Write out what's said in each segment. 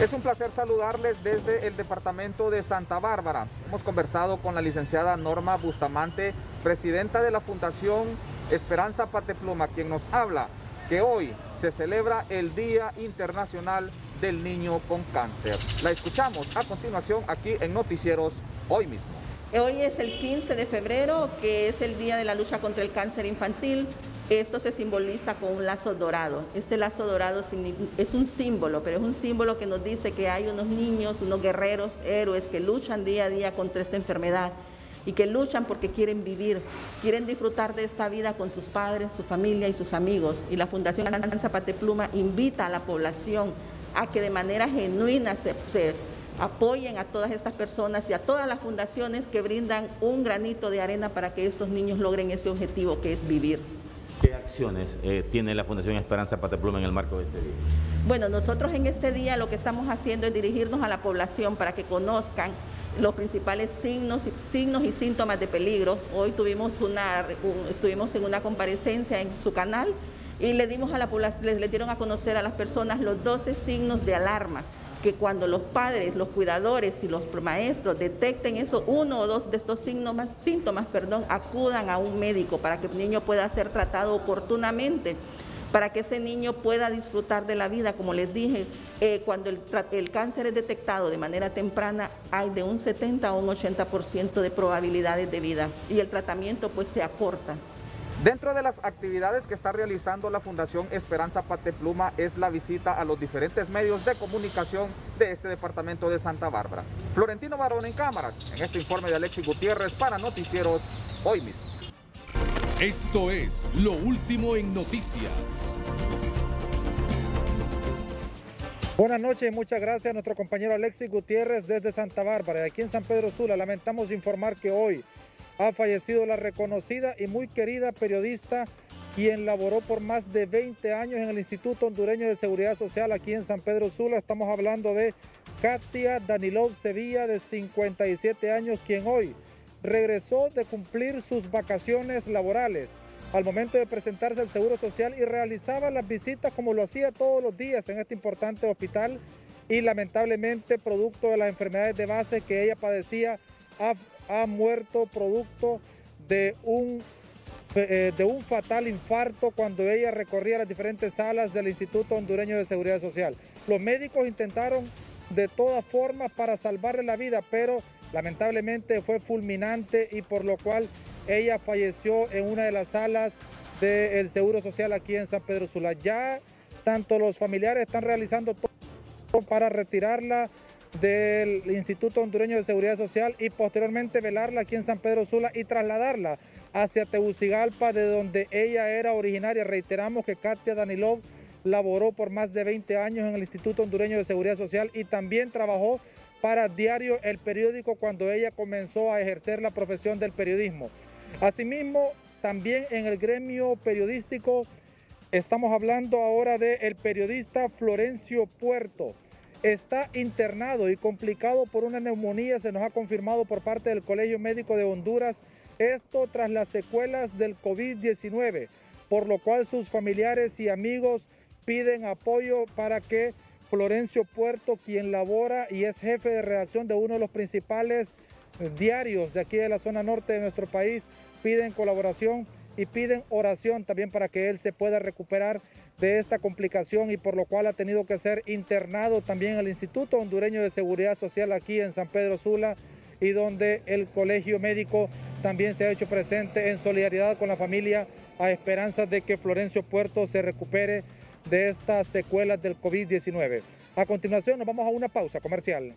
Es un placer saludarles desde el departamento de Santa Bárbara. Hemos conversado con la licenciada Norma Bustamante, presidenta de la Fundación Esperanza Patepluma, quien nos habla que hoy se celebra el Día Internacional del Niño con Cáncer. La escuchamos a continuación aquí en Noticieros Hoy Mismo. Hoy es el 15 de febrero, que es el Día de la Lucha contra el Cáncer Infantil. Esto se simboliza con un lazo dorado. Este lazo dorado es un símbolo, pero es un símbolo que nos dice que hay unos niños, unos guerreros, héroes que luchan día a día contra esta enfermedad y que luchan porque quieren vivir, quieren disfrutar de esta vida con sus padres, su familia y sus amigos. Y la Fundación Esperanza Patepluma invita a la población a que de manera genuina se apoyen a todas estas personas y a todas las fundaciones que brindan un granito de arena para que estos niños logren ese objetivo que es vivir. ¿Qué acciones tiene la Fundación Esperanza Patepluma en el marco de este día? Bueno, nosotros en este día lo que estamos haciendo es dirigirnos a la población para que conozcan los principales signos y síntomas de peligro. Hoy estuvimos en una comparecencia en su canal y le dimos a la población, les dieron a conocer a las personas los 12 signos de alarma, que cuando los padres, los cuidadores y los maestros detecten uno o dos de estos síntomas, acudan a un médico para que el niño pueda ser tratado oportunamente, para que ese niño pueda disfrutar de la vida. Como les dije, cuando el cáncer es detectado de manera temprana, hay de un 70 a un 80% de probabilidades de vida y el tratamiento pues se acorta. Dentro de las actividades que está realizando la Fundación Esperanza Patepluma es la visita a los diferentes medios de comunicación de este departamento de Santa Bárbara. Florentino Barón en cámaras, en este informe de Alexis Gutiérrez para Noticieros Hoy Mismo. Esto es Lo Último en Noticias. Buenas noches y muchas gracias a nuestro compañero Alexis Gutiérrez desde Santa Bárbara. Aquí en San Pedro Sula lamentamos informar que hoy ha fallecido la reconocida y muy querida periodista quien laboró por más de 20 años en el Instituto Hondureño de Seguridad Social aquí en San Pedro Sula. Estamos hablando de Katia Danilov Sevilla, de 57 años, quien hoy regresó de cumplir sus vacaciones laborales al momento de presentarse al Seguro Social y realizaba las visitas como lo hacía todos los días en este importante hospital y lamentablemente producto de las enfermedades de base que ella padecía ha muerto producto de un fatal infarto cuando ella recorría las diferentes salas del Instituto Hondureño de Seguridad Social. Los médicos intentaron de todas formas para salvarle la vida, pero lamentablemente fue fulminante y por lo cual ella falleció en una de las salas del Seguro Social aquí en San Pedro Sula. Ya tanto los familiares están realizando todo para retirarla del Instituto Hondureño de Seguridad Social y posteriormente velarla aquí en San Pedro Sula y trasladarla hacia Tegucigalpa, de donde ella era originaria. Reiteramos que Katia Danilov laboró por más de 20 años en el Instituto Hondureño de Seguridad Social y también trabajó para Diario El Periódico cuando ella comenzó a ejercer la profesión del periodismo. Asimismo, también en el gremio periodístico estamos hablando ahora del periodista Florencio Puerto. Está internado y complicado por una neumonía, se nos ha confirmado por parte del Colegio Médico de Honduras, esto tras las secuelas del COVID-19, por lo cual sus familiares y amigos piden apoyo para que Florencio Puerto, quien labora y es jefe de redacción de uno de los principales diarios de aquí de la zona norte de nuestro país, piden colaboración y piden oración también para que él se pueda recuperar de esta complicación y por lo cual ha tenido que ser internado también en el Instituto Hondureño de Seguridad Social aquí en San Pedro Sula y donde el Colegio Médico también se ha hecho presente en solidaridad con la familia a esperanzas de que Florencio Puerto se recupere de estas secuelas del COVID-19. A continuación nos vamos a una pausa comercial.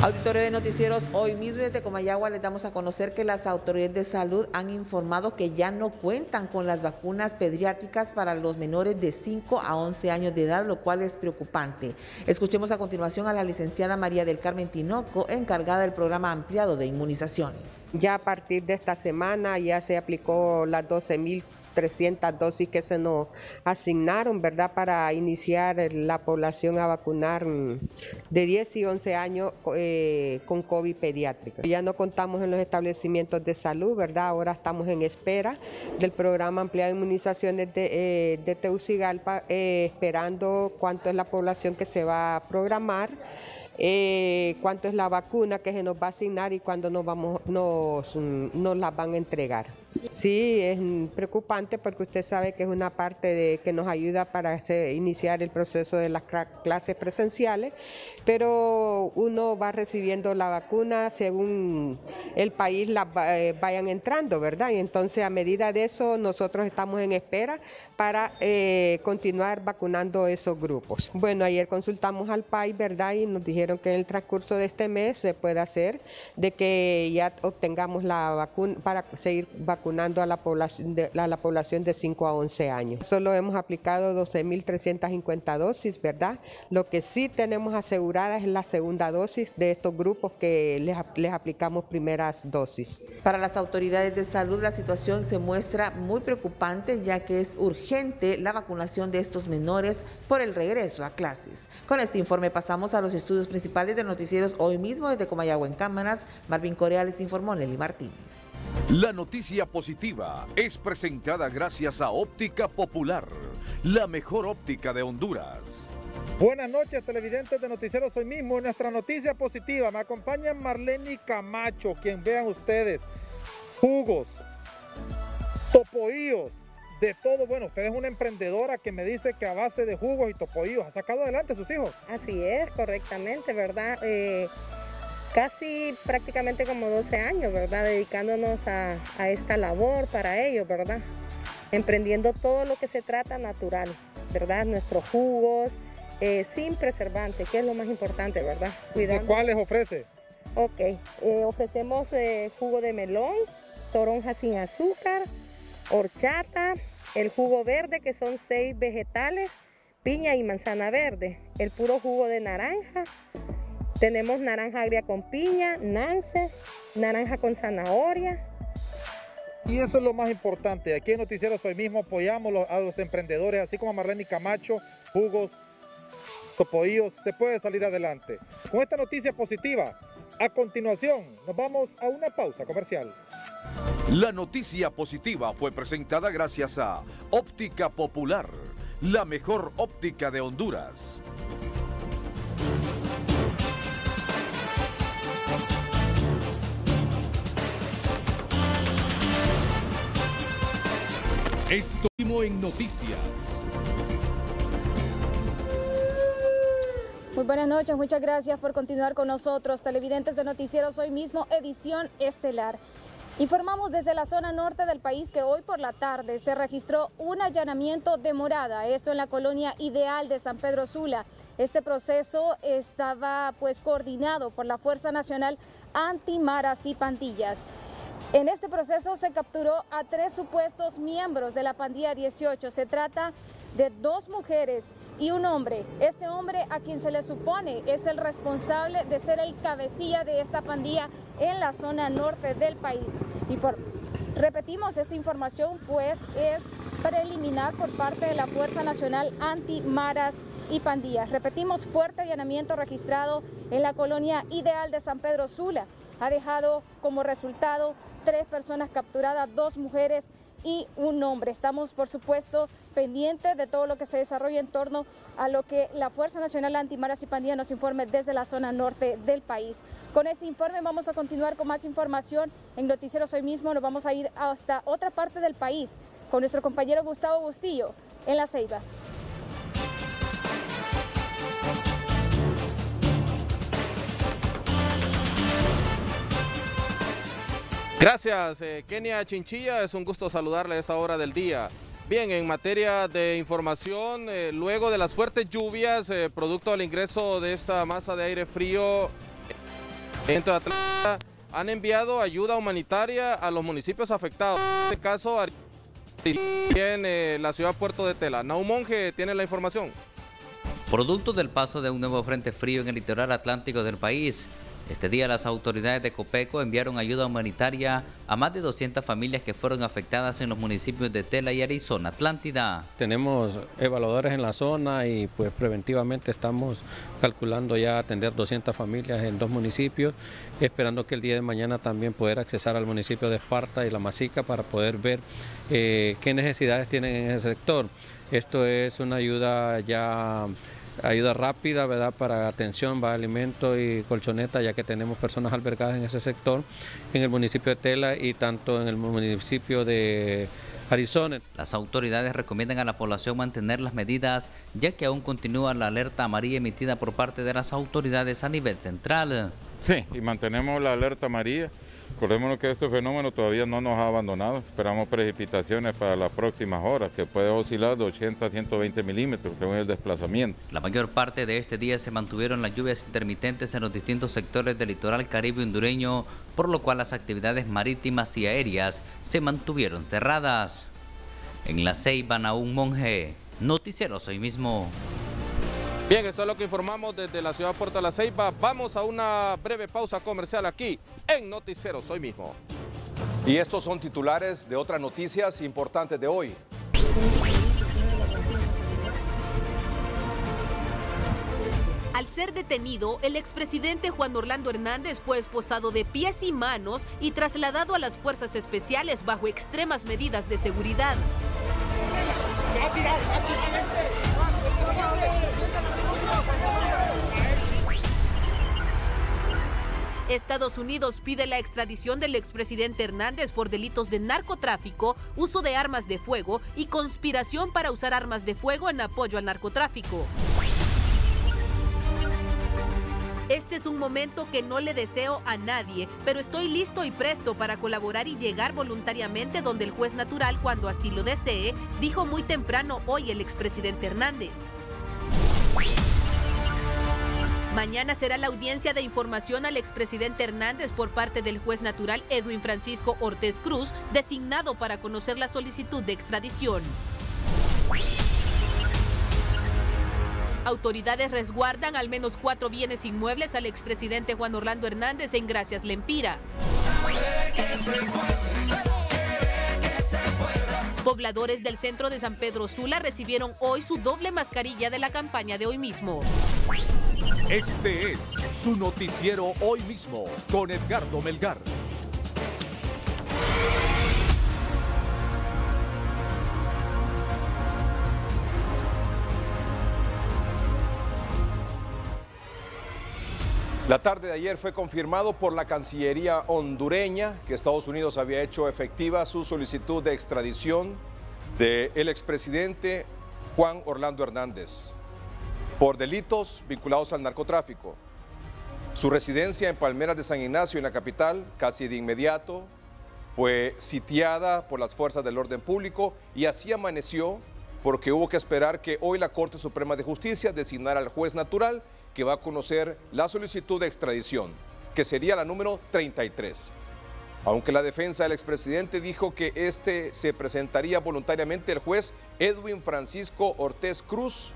Auditorio de Noticieros Hoy Mismo desde Comayagua les damos a conocer que las autoridades de salud han informado que ya no cuentan con las vacunas pediátricas para los menores de 5 a 11 años de edad, lo cual es preocupante. Escuchemos a continuación a la licenciada María del Carmen Tinoco, encargada del programa ampliado de inmunizaciones. Ya a partir de esta semana ya se aplicó las 12.000 300 dosis que se nos asignaron, ¿verdad?, para iniciar la población a vacunar de 10 y 11 años con COVID pediátrico. Ya no contamos en los establecimientos de salud, ¿verdad? Ahora estamos en espera del programa ampliado de inmunizaciones de Tegucigalpa, esperando cuánto es la población que se va a programar, cuánto es la vacuna que se nos va a asignar y cuándo nos las van a entregar. Sí, es preocupante porque usted sabe que es una parte que nos ayuda para iniciar el proceso de las clases presenciales, pero uno va recibiendo la vacuna según el país vayan entrando, ¿verdad? Y entonces a medida de eso nosotros estamos en espera para continuar vacunando esos grupos. Bueno, ayer consultamos al PAI, ¿verdad? Y nos dijeron que en el transcurso de este mes se puede hacer de que ya obtengamos la vacuna para seguir vacunando a la población de 5 a 11 años. Solo hemos aplicado 12.350 dosis, ¿verdad? Lo que sí tenemos asegurada es la segunda dosis de estos grupos que les aplicamos primeras dosis. Para las autoridades de salud, la situación se muestra muy preocupante, ya que es urgente la vacunación de estos menores por el regreso a clases. Con este informe pasamos a los estudios principales de noticieros hoy mismo desde Comayagua en cámaras. Marvin Corea les informó, Nelly Martínez. La noticia positiva es presentada gracias a Óptica Popular, la mejor óptica de Honduras. Buenas noches, televidentes de Noticieros Hoy Mismo. En nuestra noticia positiva me acompaña Marlene Camacho, quien vean ustedes, jugos, topoíos, de todo. Bueno, usted es una emprendedora que me dice que a base de jugos y topoíos ha sacado adelante a sus hijos. Así es, correctamente, ¿verdad? Casi prácticamente como 12 años, ¿verdad? Dedicándonos a esta labor para ellos, ¿verdad? Emprendiendo todo lo que se trata natural, ¿verdad? Nuestros jugos, sin preservante, que es lo más importante, ¿verdad? Cuidando. ¿Cuáles ofrece? Ok, ofrecemos jugo de melón, toronja sin azúcar, horchata, el jugo verde, que son 6 vegetales, piña y manzana verde, el puro jugo de naranja. Tenemos naranja agria con piña, nance, naranja con zanahoria. Y eso es lo más importante. Aquí en Noticieros Hoy Mismo apoyamos a los emprendedores, así como a Marlene Camacho, jugos, topoíos, se puede salir adelante. Con esta noticia positiva, a continuación nos vamos a una pausa comercial. La noticia positiva fue presentada gracias a Óptica Popular, la mejor óptica de Honduras. Esto en noticias. Muy buenas noches, muchas gracias por continuar con nosotros, televidentes de Noticieros Hoy Mismo, edición estelar. Informamos desde la zona norte del país que hoy por la tarde se registró un allanamiento de morada, esto en la colonia Ideal de San Pedro Sula. Este proceso estaba coordinado por la Fuerza Nacional Antimaras y Pandillas. En este proceso se capturó a 3 supuestos miembros de la pandilla 18. Se trata de 2 mujeres y un hombre. Este hombre, a quien se le supone es el responsable de ser el cabecilla de esta pandilla en la zona norte del país. Repetimos, esta información es preliminar por parte de la Fuerza Nacional Antimaras y Pandillas. Repetimos, fuerte allanamiento registrado en la colonia Ideal de San Pedro Sula. Ha dejado como resultado 3 personas capturadas, 2 mujeres y un hombre. Estamos, por supuesto, pendientes de todo lo que se desarrolla en torno a lo que la Fuerza Nacional Antimaras y Pandillas nos informe desde la zona norte del país. Con este informe vamos a continuar con más información en Noticieros Hoy Mismo. Nos vamos a ir hasta otra parte del país con nuestro compañero Gustavo Bustillo en La Ceiba. Gracias, Kenia Chinchilla, es un gusto saludarle a esta hora del día. Bien, en materia de información, luego de las fuertes lluvias, producto del ingreso de esta masa de aire frío, en Atlanta, han enviado ayuda humanitaria a los municipios afectados. En este caso, en la ciudad Puerto de Tela. Nau Monge tiene la información. producto del paso de un nuevo frente frío en el litoral atlántico del país. Este día las autoridades de Copeco enviaron ayuda humanitaria a más de 200 familias que fueron afectadas en los municipios de Tela y Arizona Atlántida. Tenemos evaluadores en la zona y pues preventivamente estamos calculando ya atender 200 familias en 2 municipios, esperando que el día de mañana también poder accesar al municipio de Esparta y La Masica para poder ver qué necesidades tienen en ese sector. Esto es una ayuda rápida, ¿verdad?, para atención, va alimento y colchoneta, ya que tenemos personas albergadas en ese sector, en el municipio de Tela y tanto en el municipio de Arizona. Las autoridades recomiendan a la población mantener las medidas, ya que aún continúa la alerta amarilla emitida por parte de las autoridades a nivel central. Sí, y mantenemos la alerta amarilla. Recordémonos que este fenómeno todavía no nos ha abandonado. Esperamos precipitaciones para las próximas horas, que puede oscilar de 80 a 120 milímetros según el desplazamiento. La mayor parte de este día se mantuvieron las lluvias intermitentes en los distintos sectores del litoral caribe hondureño, por lo cual las actividades marítimas y aéreas se mantuvieron cerradas. En La Ceiba, Nahum Monge, Noticieros Hoy Mismo. Bien, esto es lo que informamos desde la ciudad de Puerto La Ceiba. Vamos a una breve pausa comercial aquí en Noticieros Hoy Mismo. Y estos son titulares de otras noticias importantes de hoy. Al ser detenido, el expresidente Juan Orlando Hernández fue esposado de pies y manos y trasladado a las fuerzas especiales bajo extremas medidas de seguridad. Estados Unidos pide la extradición del expresidente Hernández por delitos de narcotráfico, uso de armas de fuego y conspiración para usar armas de fuego en apoyo al narcotráfico. Este es un momento que no le deseo a nadie, pero estoy listo y presto para colaborar y llegar voluntariamente donde el juez natural, cuando así lo desee, dijo muy temprano hoy el expresidente Hernández. Mañana será la audiencia de información al expresidente Hernández por parte del juez natural Edwin Francisco Ortiz Cruz, designado para conocer la solicitud de extradición. Autoridades resguardan al menos 4 bienes inmuebles al expresidente Juan Orlando Hernández en Gracias Lempira. Pobladores del centro de San Pedro Sula recibieron hoy su doble mascarilla de la campaña de Hoy Mismo. Este es su noticiero Hoy Mismo con Edgardo Melgar. La tarde de ayer fue confirmado por la Cancillería hondureña que Estados Unidos había hecho efectiva su solicitud de extradición del expresidente Juan Orlando Hernández por delitos vinculados al narcotráfico. Su residencia en Palmeras de San Ignacio, en la capital, casi de inmediato, fue sitiada por las fuerzas del orden público y así amaneció porque hubo que esperar que hoy la Corte Suprema de Justicia designara al juez natural que va a conocer la solicitud de extradición, que sería la número 33. Aunque la defensa del expresidente dijo que este se presentaría voluntariamente, el juez Edwin Francisco Ortiz Cruz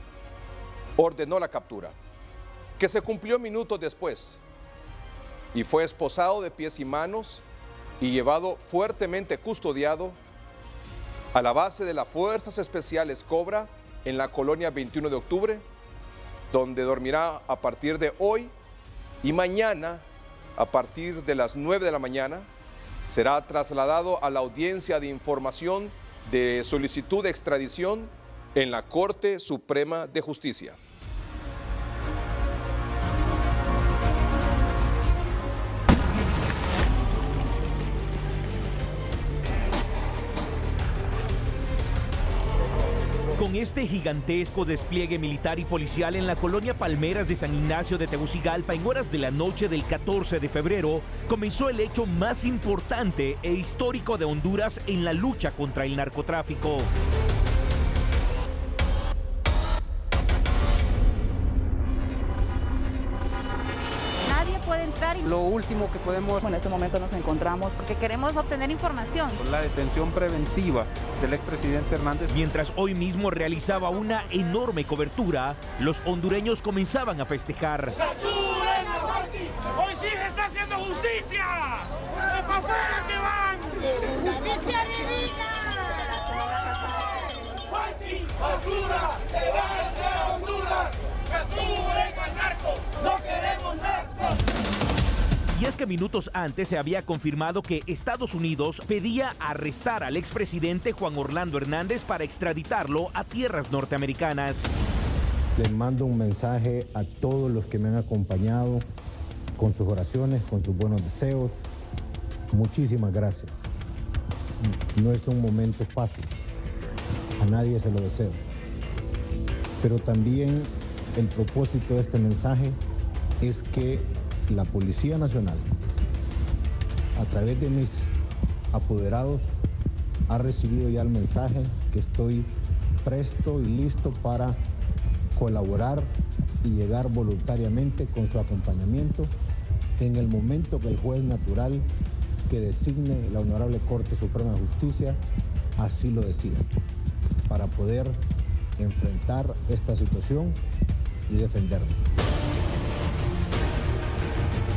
ordenó la captura, que se cumplió minutos después y fue esposado de pies y manos y llevado fuertemente custodiado a la base de las Fuerzas Especiales Cobra en la colonia 21 de octubre, donde dormirá a partir de hoy y mañana a partir de las 9 de la mañana será trasladado a la audiencia de información de solicitud de extradición en la Corte Suprema de Justicia. Con este gigantesco despliegue militar y policial en la colonia Palmeras de San Ignacio de Tegucigalpa en horas de la noche del 14 de febrero, comenzó el hecho más importante e histórico de Honduras en la lucha contra el narcotráfico. Nadie puede entrar militar. Lo último que podemos... En este momento nos encontramos porque queremos obtener información. La detención preventiva del expresidente Hernández. Mientras hoy mismo realizaba una enorme cobertura, los hondureños comenzaban a festejar. ¡Hoy sí se está haciendo justicia! ¡Y para afuera que van! ¡Justicia divina! ¡Juanchi, basura! ¡Se va a Honduras! ¡Capturen al narco! ¡No queremos narcos! Y es que minutos antes se había confirmado que Estados Unidos pedía arrestar al expresidente Juan Orlando Hernández para extraditarlo a tierras norteamericanas. Les mando un mensaje a todos los que me han acompañado con sus oraciones, con sus buenos deseos. Muchísimas gracias. No es un momento fácil, a nadie se lo deseo. Pero también el propósito de este mensaje es que la Policía Nacional, a través de mis apoderados, ha recibido ya el mensaje que estoy presto y listo para colaborar y llegar voluntariamente con su acompañamiento en el momento que el juez natural que designe la Honorable Corte Suprema de Justicia así lo decida, para poder enfrentar esta situación y defendernos.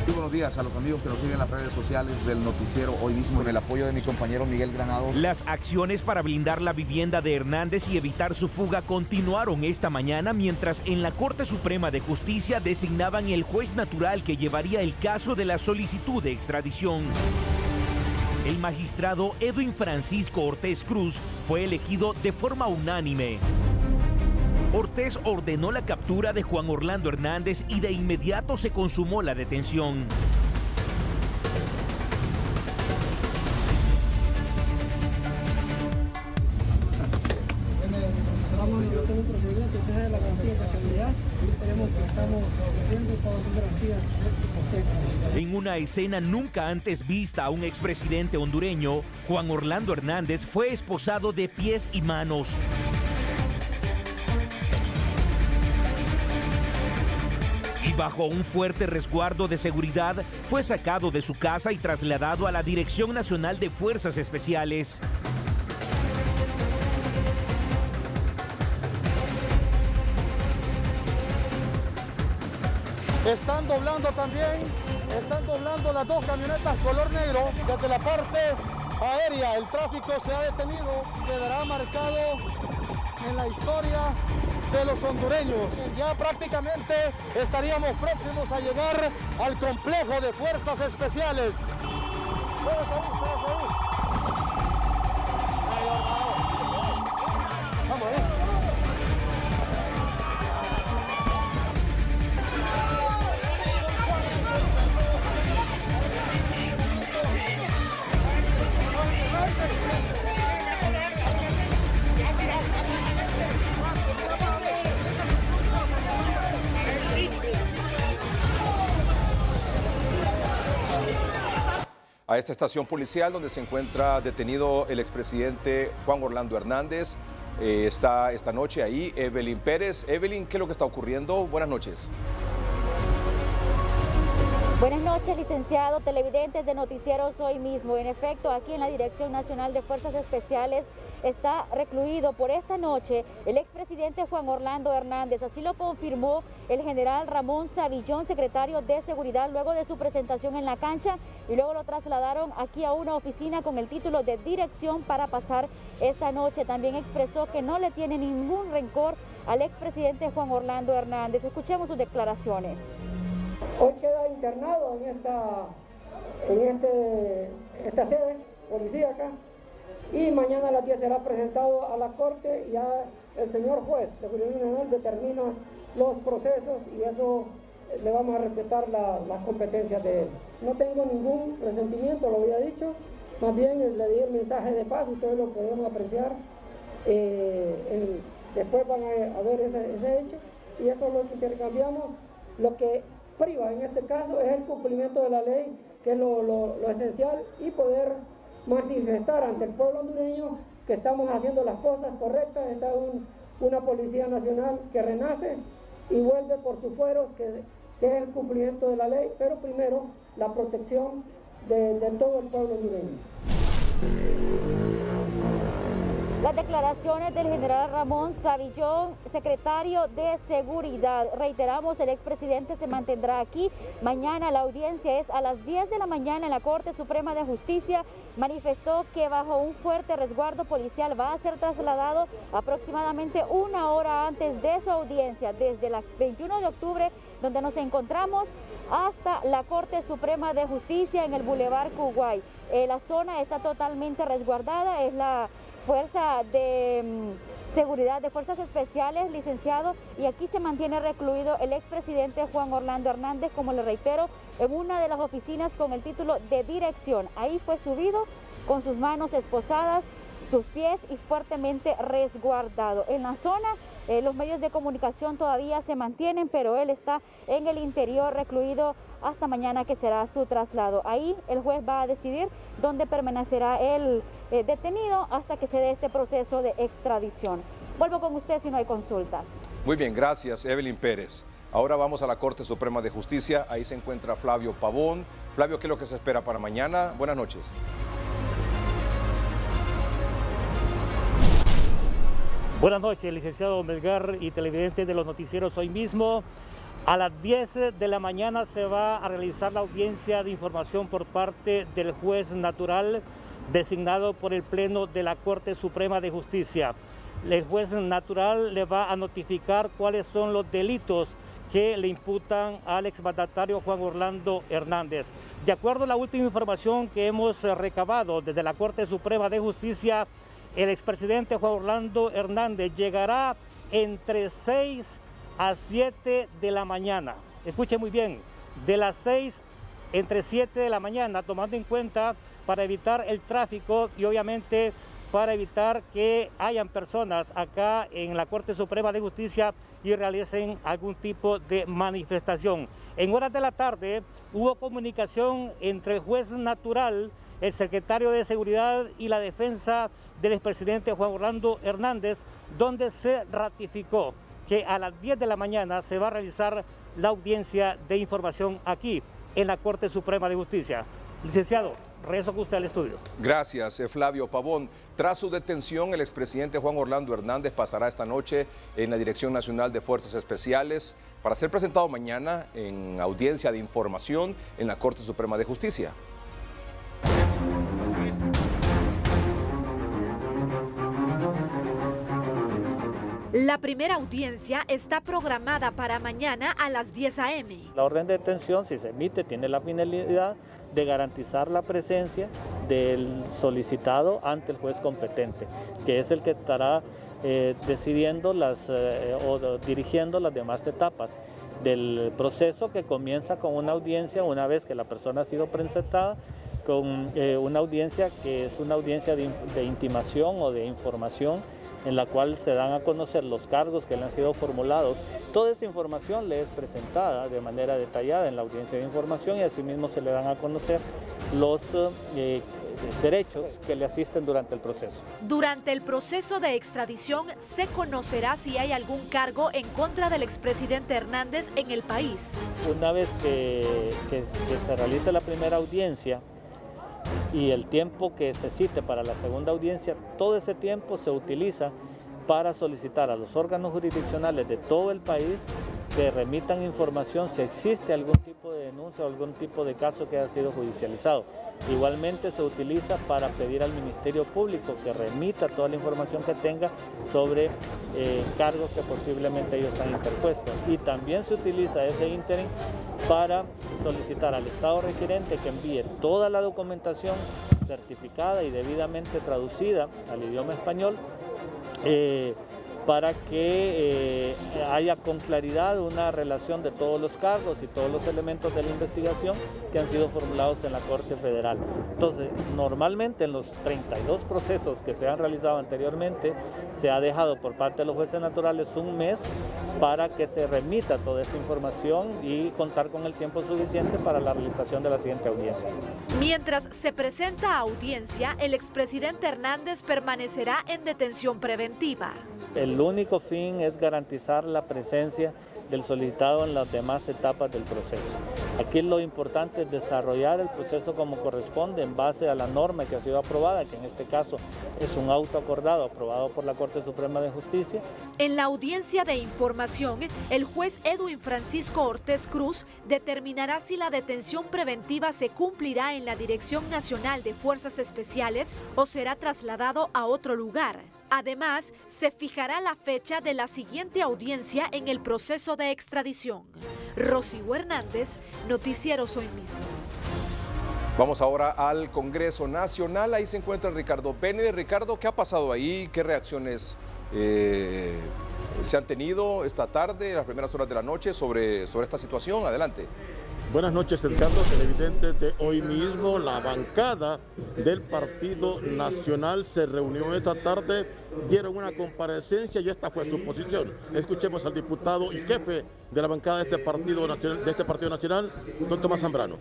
Muy buenos días a los amigos que nos siguen en las redes sociales del noticiero Hoy Mismo, con el apoyo de mi compañero Miguel Granados. Las acciones para blindar la vivienda de Hernández y evitar su fuga continuaron esta mañana, mientras en la Corte Suprema de Justicia designaban el juez natural que llevaría el caso de la solicitud de extradición. El magistrado Edwin Francisco Ortiz Cruz fue elegido de forma unánime. Ortiz ordenó la captura de Juan Orlando Hernández y de inmediato se consumó la detención. En una escena nunca antes vista a un expresidente hondureño, Juan Orlando Hernández fue esposado de pies y manos. Y bajo un fuerte resguardo de seguridad, fue sacado de su casa y trasladado a la Dirección Nacional de Fuerzas Especiales. Están doblando las dos camionetas color negro desde la parte aérea. El tráfico se ha detenido, quedará marcado en la historia de los hondureños. Ya prácticamente estaríamos próximos a llegar al complejo de fuerzas especiales. Vamos ahí. A esta estación policial donde se encuentra detenido el expresidente Juan Orlando Hernández. Está esta noche ahí Evelyn Pérez. Evelyn, ¿qué es lo que está ocurriendo? Buenas noches. Buenas noches, licenciado, televidentes de Noticieros Hoy Mismo. En efecto, aquí en la Dirección Nacional de Fuerzas Especiales está recluido por esta noche el expresidente Juan Orlando Hernández. Así lo confirmó el general Ramón Savillón, secretario de Seguridad, luego de su presentación en la cancha, y luego lo trasladaron aquí a una oficina con el título de dirección para pasar esta noche. También expresó que no le tiene ningún rencor al expresidente Juan Orlando Hernández. Escuchemos sus declaraciones. Hoy queda internado en esta sede policíaca y mañana a las 10 será presentado a la corte. Ya el señor juez de Jurisdicción General determina los procesos y eso le vamos a respetar las competencias de él. No tengo ningún resentimiento, lo había dicho, más bien le di el mensaje de paz, ustedes lo podemos apreciar. Después van a ver ese hecho y eso es lo que intercambiamos. Lo que priva en este caso es el cumplimiento de la ley, que es lo esencial, y poder manifestar ante el pueblo hondureño que estamos haciendo las cosas correctas. Está una Policía Nacional que renace y vuelve por sus fueros, que que es el cumplimiento de la ley, pero primero la protección de todo el pueblo hondureño. Las declaraciones del general Ramón Savillón, secretario de Seguridad. Reiteramos, el expresidente se mantendrá aquí. Mañana la audiencia es a las 10 de la mañana en la Corte Suprema de Justicia. Manifestó que bajo un fuerte resguardo policial va a ser trasladado aproximadamente una hora antes de su audiencia, desde el 21 de octubre, donde nos encontramos, hasta la Corte Suprema de Justicia en el Boulevard Kuwait. La zona está totalmente resguardada, es la Fuerza de Seguridad de Fuerzas Especiales, licenciado, y aquí se mantiene recluido el expresidente Juan Orlando Hernández, como le reitero, en una de las oficinas con el título de dirección. Ahí fue subido con sus manos esposadas, sus pies y fuertemente resguardado. En la zona, los medios de comunicación todavía se mantienen, pero él está en el interior recluido hasta mañana, que será su traslado. Ahí el juez va a decidir dónde permanecerá el detenido hasta que se dé este proceso de extradición. Vuelvo con usted si no hay consultas. Muy bien, gracias, Evelyn Pérez. Ahora vamos a la Corte Suprema de Justicia. Ahí se encuentra Flavio Pavón. Flavio, ¿qué es lo que se espera para mañana? Buenas noches. Buenas noches, licenciado Melgar y televidentes de los noticieros Hoy Mismo. A las 10 de la mañana se va a realizar la audiencia de información por parte del juez natural designado por el Pleno de la Corte Suprema de Justicia. El juez natural le va a notificar cuáles son los delitos que le imputan al exmandatario Juan Orlando Hernández. De acuerdo a la última información que hemos recabado desde la Corte Suprema de Justicia, el expresidente Juan Orlando Hernández llegará entre 6 a 7 de la mañana. Escuche muy bien, de las 6 entre 7 de la mañana, tomando en cuenta para evitar el tráfico y obviamente para evitar que hayan personas acá en la Corte Suprema de Justicia y realicen algún tipo de manifestación. En horas de la tarde hubo comunicación entre el juez natural, el secretario de Seguridad y la defensa del expresidente Juan Orlando Hernández, donde se ratificó que a las 10 de la mañana se va a realizar la audiencia de información aquí en la Corte Suprema de Justicia. Licenciado, regreso con usted al estudio. Gracias, Flavio Pavón. Tras su detención, el expresidente Juan Orlando Hernández pasará esta noche en la Dirección Nacional de Fuerzas Especiales para ser presentado mañana en audiencia de información en la Corte Suprema de Justicia. La primera audiencia está programada para mañana a las 10 a.m. La orden de detención, si se emite, tiene la finalidad de garantizar la presencia del solicitado ante el juez competente, que es el que estará decidiendo o dirigiendo las demás etapas del proceso, que comienza con una audiencia una vez que la persona ha sido presentada, con una audiencia que es una audiencia de intimación o de información, en la cual se dan a conocer los cargos que le han sido formulados. Toda esa información le es presentada de manera detallada en la audiencia de información y asimismo se le dan a conocer los derechos que le asisten durante el proceso. Durante el proceso de extradición se conocerá si hay algún cargo en contra del expresidente Hernández en el país. Una vez que se realice la primera audiencia y el tiempo que se cite para la segunda audiencia, todo ese tiempo se utiliza para solicitar a los órganos jurisdiccionales de todo el país que remitan información si existe algún tipo de denuncia o algún tipo de caso que haya sido judicializado. Igualmente se utiliza para pedir al Ministerio Público que remita toda la información que tenga sobre cargos que posiblemente ellos han interpuesto. Y también se utiliza ese ínterin para solicitar al Estado requerente que envíe toda la documentación certificada y debidamente traducida al idioma español para que haya con claridad una relación de todos los cargos y todos los elementos de la investigación que han sido formulados en la Corte Federal. Entonces, normalmente en los 32 procesos que se han realizado anteriormente, se ha dejado por parte de los jueces naturales un mes para que se remita toda esta información y contar con el tiempo suficiente para la realización de la siguiente audiencia. Mientras se presenta a audiencia, el expresidente Hernández permanecerá en detención preventiva. El único fin es garantizar la presencia del solicitado en las demás etapas del proceso. Aquí lo importante es desarrollar el proceso como corresponde en base a la norma que ha sido aprobada, que en este caso es un auto acordado aprobado por la Corte Suprema de Justicia. En la audiencia de información, el juez Edwin Francisco Ortiz Cruz determinará si la detención preventiva se cumplirá en la Dirección Nacional de Fuerzas Especiales o será trasladado a otro lugar. Además, se fijará la fecha de la siguiente audiencia en el proceso de extradición. Rocío Hernández, Noticieros Hoy Mismo. Vamos ahora al Congreso Nacional. Ahí se encuentra Ricardo Benítez. Ricardo, ¿qué ha pasado ahí? ¿Qué reacciones se han tenido esta tarde, en las primeras horas de la noche, sobre esta situación? Adelante. Buenas noches, Edgardo, televidentes de Hoy Mismo. La bancada del Partido Nacional se reunió esta tarde, dieron una comparecencia y esta fue su posición. Escuchemos al diputado y jefe de la bancada de este Partido Nacional, don Tomás Zambrano.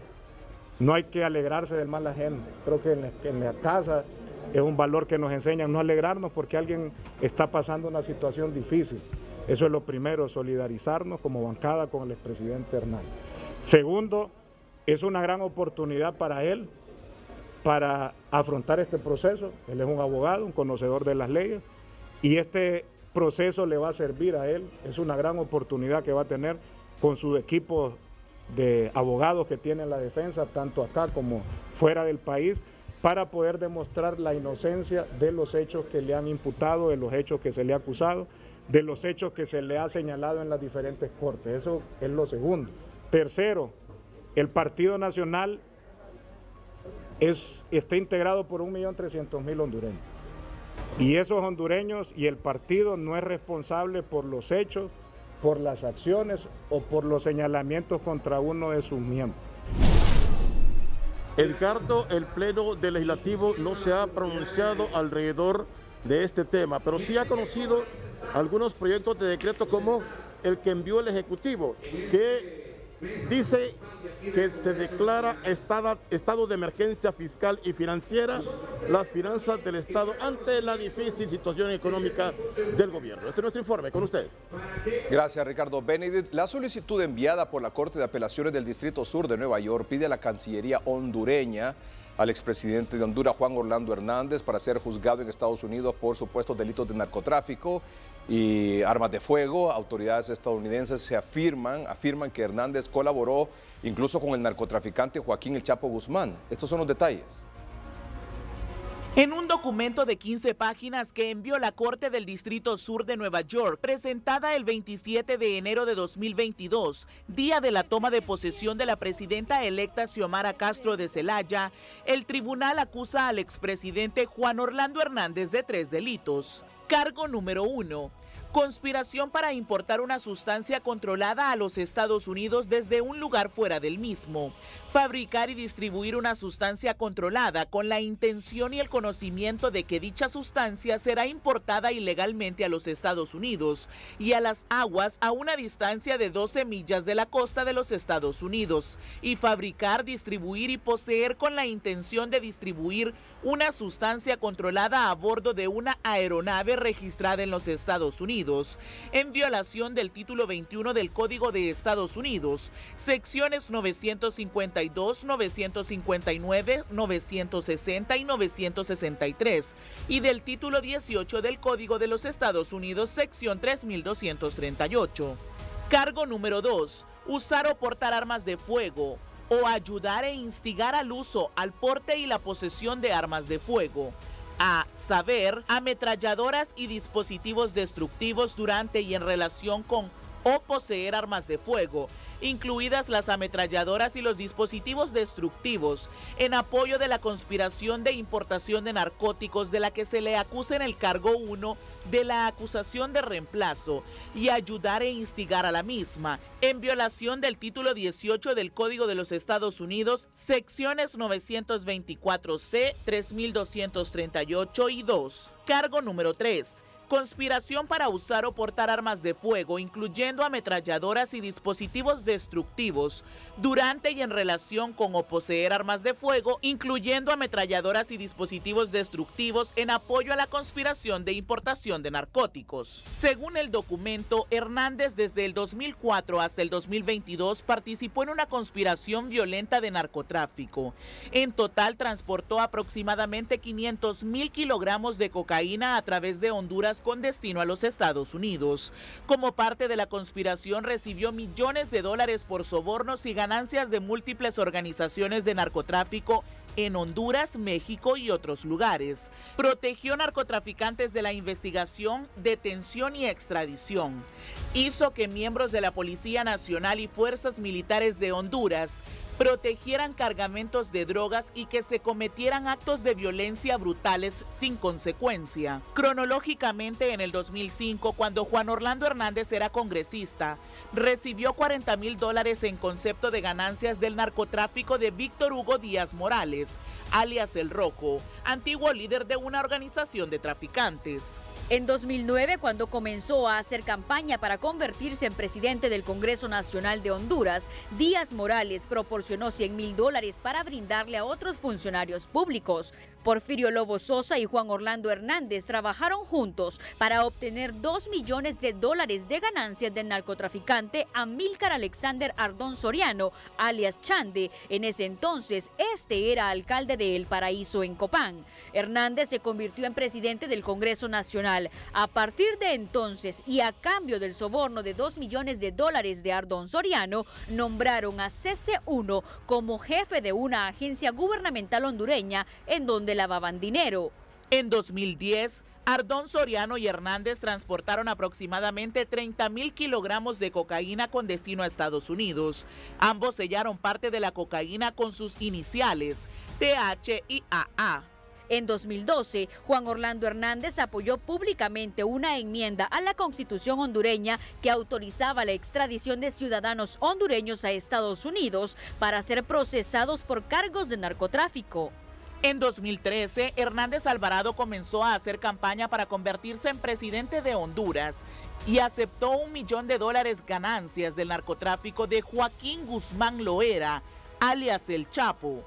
No hay que alegrarse del mal ajeno. Creo que en la casa es un valor que nos enseñan no alegrarnos porque alguien está pasando una situación difícil. Eso es lo primero, solidarizarnos como bancada con el expresidente Hernández. Segundo, es una gran oportunidad para él para afrontar este proceso. Él es un abogado, un conocedor de las leyes y este proceso le va a servir a él. Es una gran oportunidad que va a tener con su equipo de abogados que tiene en la defensa, tanto acá como fuera del país, para poder demostrar la inocencia de los hechos que le han imputado, de los hechos que se le ha acusado, de los hechos que se le ha señalado en las diferentes cortes. Eso es lo segundo. Tercero, el Partido Nacional está integrado por 1.300.000 hondureños. Y esos hondureños y el partido no es responsable por los hechos, por las acciones o por los señalamientos contra uno de sus miembros. Edgardo, el Pleno del Legislativo no se ha pronunciado alrededor de este tema, pero sí ha conocido algunos proyectos de decreto como el que envió el Ejecutivo, que dice que se declara estado de emergencia fiscal y financiera las finanzas del Estado ante la difícil situación económica del gobierno. Este es nuestro informe, con usted. Gracias, Ricardo Benítez. La solicitud enviada por la Corte de Apelaciones del Distrito Sur de Nueva York pide a la Cancillería hondureña al expresidente de Honduras, Juan Orlando Hernández, para ser juzgado en Estados Unidos por supuestos delitos de narcotráfico y armas de fuego. Autoridades estadounidenses afirman que Hernández colaboró incluso con el narcotraficante Joaquín El Chapo Guzmán. Estos son los detalles. En un documento de 15 páginas que envió la Corte del Distrito Sur de Nueva York, presentada el 27 de enero de 2022, día de la toma de posesión de la presidenta electa Xiomara Castro de Celaya, el tribunal acusa al expresidente Juan Orlando Hernández de 3 delitos. Cargo número 1. Conspiración para importar una sustancia controlada a los Estados Unidos desde un lugar fuera del mismo. Fabricar y distribuir una sustancia controlada con la intención y el conocimiento de que dicha sustancia será importada ilegalmente a los Estados Unidos y a las aguas a una distancia de 12 millas de la costa de los Estados Unidos. Y fabricar, distribuir y poseer con la intención de distribuir una sustancia controlada a bordo de una aeronave registrada en los Estados Unidos, en violación del título 21 del Código de Estados Unidos, secciones 952, 959, 960 y 963, y del título 18 del Código de los Estados Unidos, sección 3238. Cargo número 2. Usar o portar armas de fuego, o ayudar e instigar al uso, al porte y la posesión de armas de fuego. A saber, ametralladoras y dispositivos destructivos durante y en relación con o poseer armas de fuego, incluidas las ametralladoras y los dispositivos destructivos, en apoyo de la conspiración de importación de narcóticos de la que se le acusa en el cargo 1 de la acusación de reemplazo, y ayudar e instigar a la misma, en violación del título 18 del Código de los Estados Unidos, secciones 924C, 3238 y 2. Cargo número 3. Conspiración para usar o portar armas de fuego, incluyendo ametralladoras y dispositivos destructivos, durante y en relación con o poseer armas de fuego, incluyendo ametralladoras y dispositivos destructivos en apoyo a la conspiración de importación de narcóticos. Según el documento, Hernández desde el 2004 hasta el 2022 participó en una conspiración violenta de narcotráfico. En total transportó aproximadamente 500.000 kilogramos de cocaína a través de Honduras con destino a los Estados Unidos. Como parte de la conspiración recibió millones de dólares por sobornos y ganancias de múltiples organizaciones de narcotráfico en Honduras, México y otros lugares. Protegió narcotraficantes de la investigación, detención y extradición. Hizo que miembros de la Policía Nacional y fuerzas militares de Honduras protegieran cargamentos de drogas y que se cometieran actos de violencia brutales sin consecuencia. Cronológicamente, en el 2005, cuando Juan Orlando Hernández era congresista, recibió $40.000 en concepto de ganancias del narcotráfico de Víctor Hugo Díaz Morales, alias El Rojo, antiguo líder de una organización de traficantes. En 2009, cuando comenzó a hacer campaña para convertirse en presidente del Congreso Nacional de Honduras, Díaz Morales proporcionó $100.000 para brindarle a otros funcionarios públicos. Porfirio Lobo Sosa y Juan Orlando Hernández trabajaron juntos para obtener $2 millones de ganancias del narcotraficante Amílcar Alexander Ardón Soriano, alias Chande. En ese entonces, este era alcalde de El Paraíso en Copán. Hernández se convirtió en presidente del Congreso Nacional. A partir de entonces, y a cambio del soborno de $2 millones de Ardón Soriano, nombraron a CC1 como jefe de una agencia gubernamental hondureña en donde lavaban dinero. En 2010, Ardón Soriano y Hernández transportaron aproximadamente 30.000 kilogramos de cocaína con destino a Estados Unidos. Ambos sellaron parte de la cocaína con sus iniciales, TH y AA. En 2012, Juan Orlando Hernández apoyó públicamente una enmienda a la Constitución hondureña que autorizaba la extradición de ciudadanos hondureños a Estados Unidos para ser procesados por cargos de narcotráfico. En 2013, Hernández Alvarado comenzó a hacer campaña para convertirse en presidente de Honduras y aceptó $1 millón ganancias del narcotráfico de Joaquín Guzmán Loera, alias El Chapo.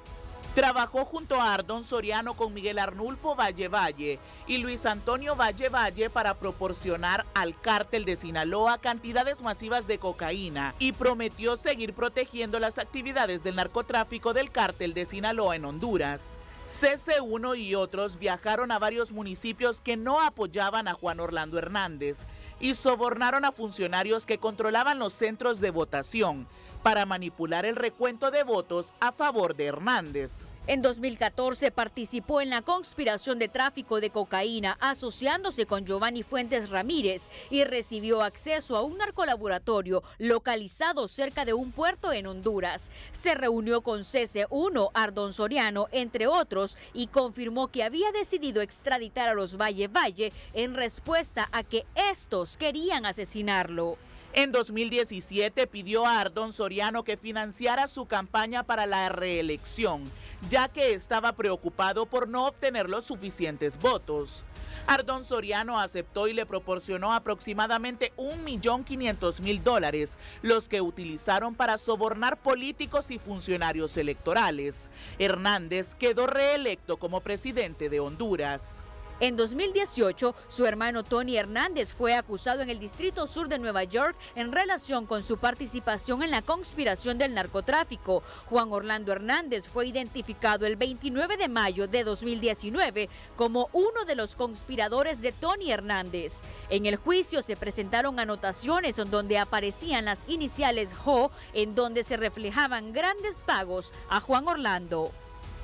Trabajó junto a Ardón Soriano con Miguel Arnulfo Valle Valle y Luis Antonio Valle Valle para proporcionar al cártel de Sinaloa cantidades masivas de cocaína y prometió seguir protegiendo las actividades del narcotráfico del cártel de Sinaloa en Honduras. CC1 y otros viajaron a varios municipios que no apoyaban a Juan Orlando Hernández y sobornaron a funcionarios que controlaban los centros de votación para manipular el recuento de votos a favor de Hernández. En 2014 participó en la conspiración de tráfico de cocaína asociándose con Giovanni Fuentes Ramírez y recibió acceso a un narcolaboratorio localizado cerca de un puerto en Honduras. Se reunió con CC1, Ardón Soriano, entre otros, y confirmó que había decidido extraditar a los Valle Valle en respuesta a que estos querían asesinarlo. En 2017 pidió a Ardón Soriano que financiara su campaña para la reelección, ya que estaba preocupado por no obtener los suficientes votos. Ardón Soriano aceptó y le proporcionó aproximadamente $1.500.000, los que utilizaron para sobornar políticos y funcionarios electorales. Hernández quedó reelecto como presidente de Honduras. En 2018, su hermano Tony Hernández fue acusado en el Distrito Sur de Nueva York en relación con su participación en la conspiración del narcotráfico. Juan Orlando Hernández fue identificado el 29 de mayo de 2019 como uno de los conspiradores de Tony Hernández. En el juicio se presentaron anotaciones en donde aparecían las iniciales JO, en donde se reflejaban grandes pagos a Juan Orlando.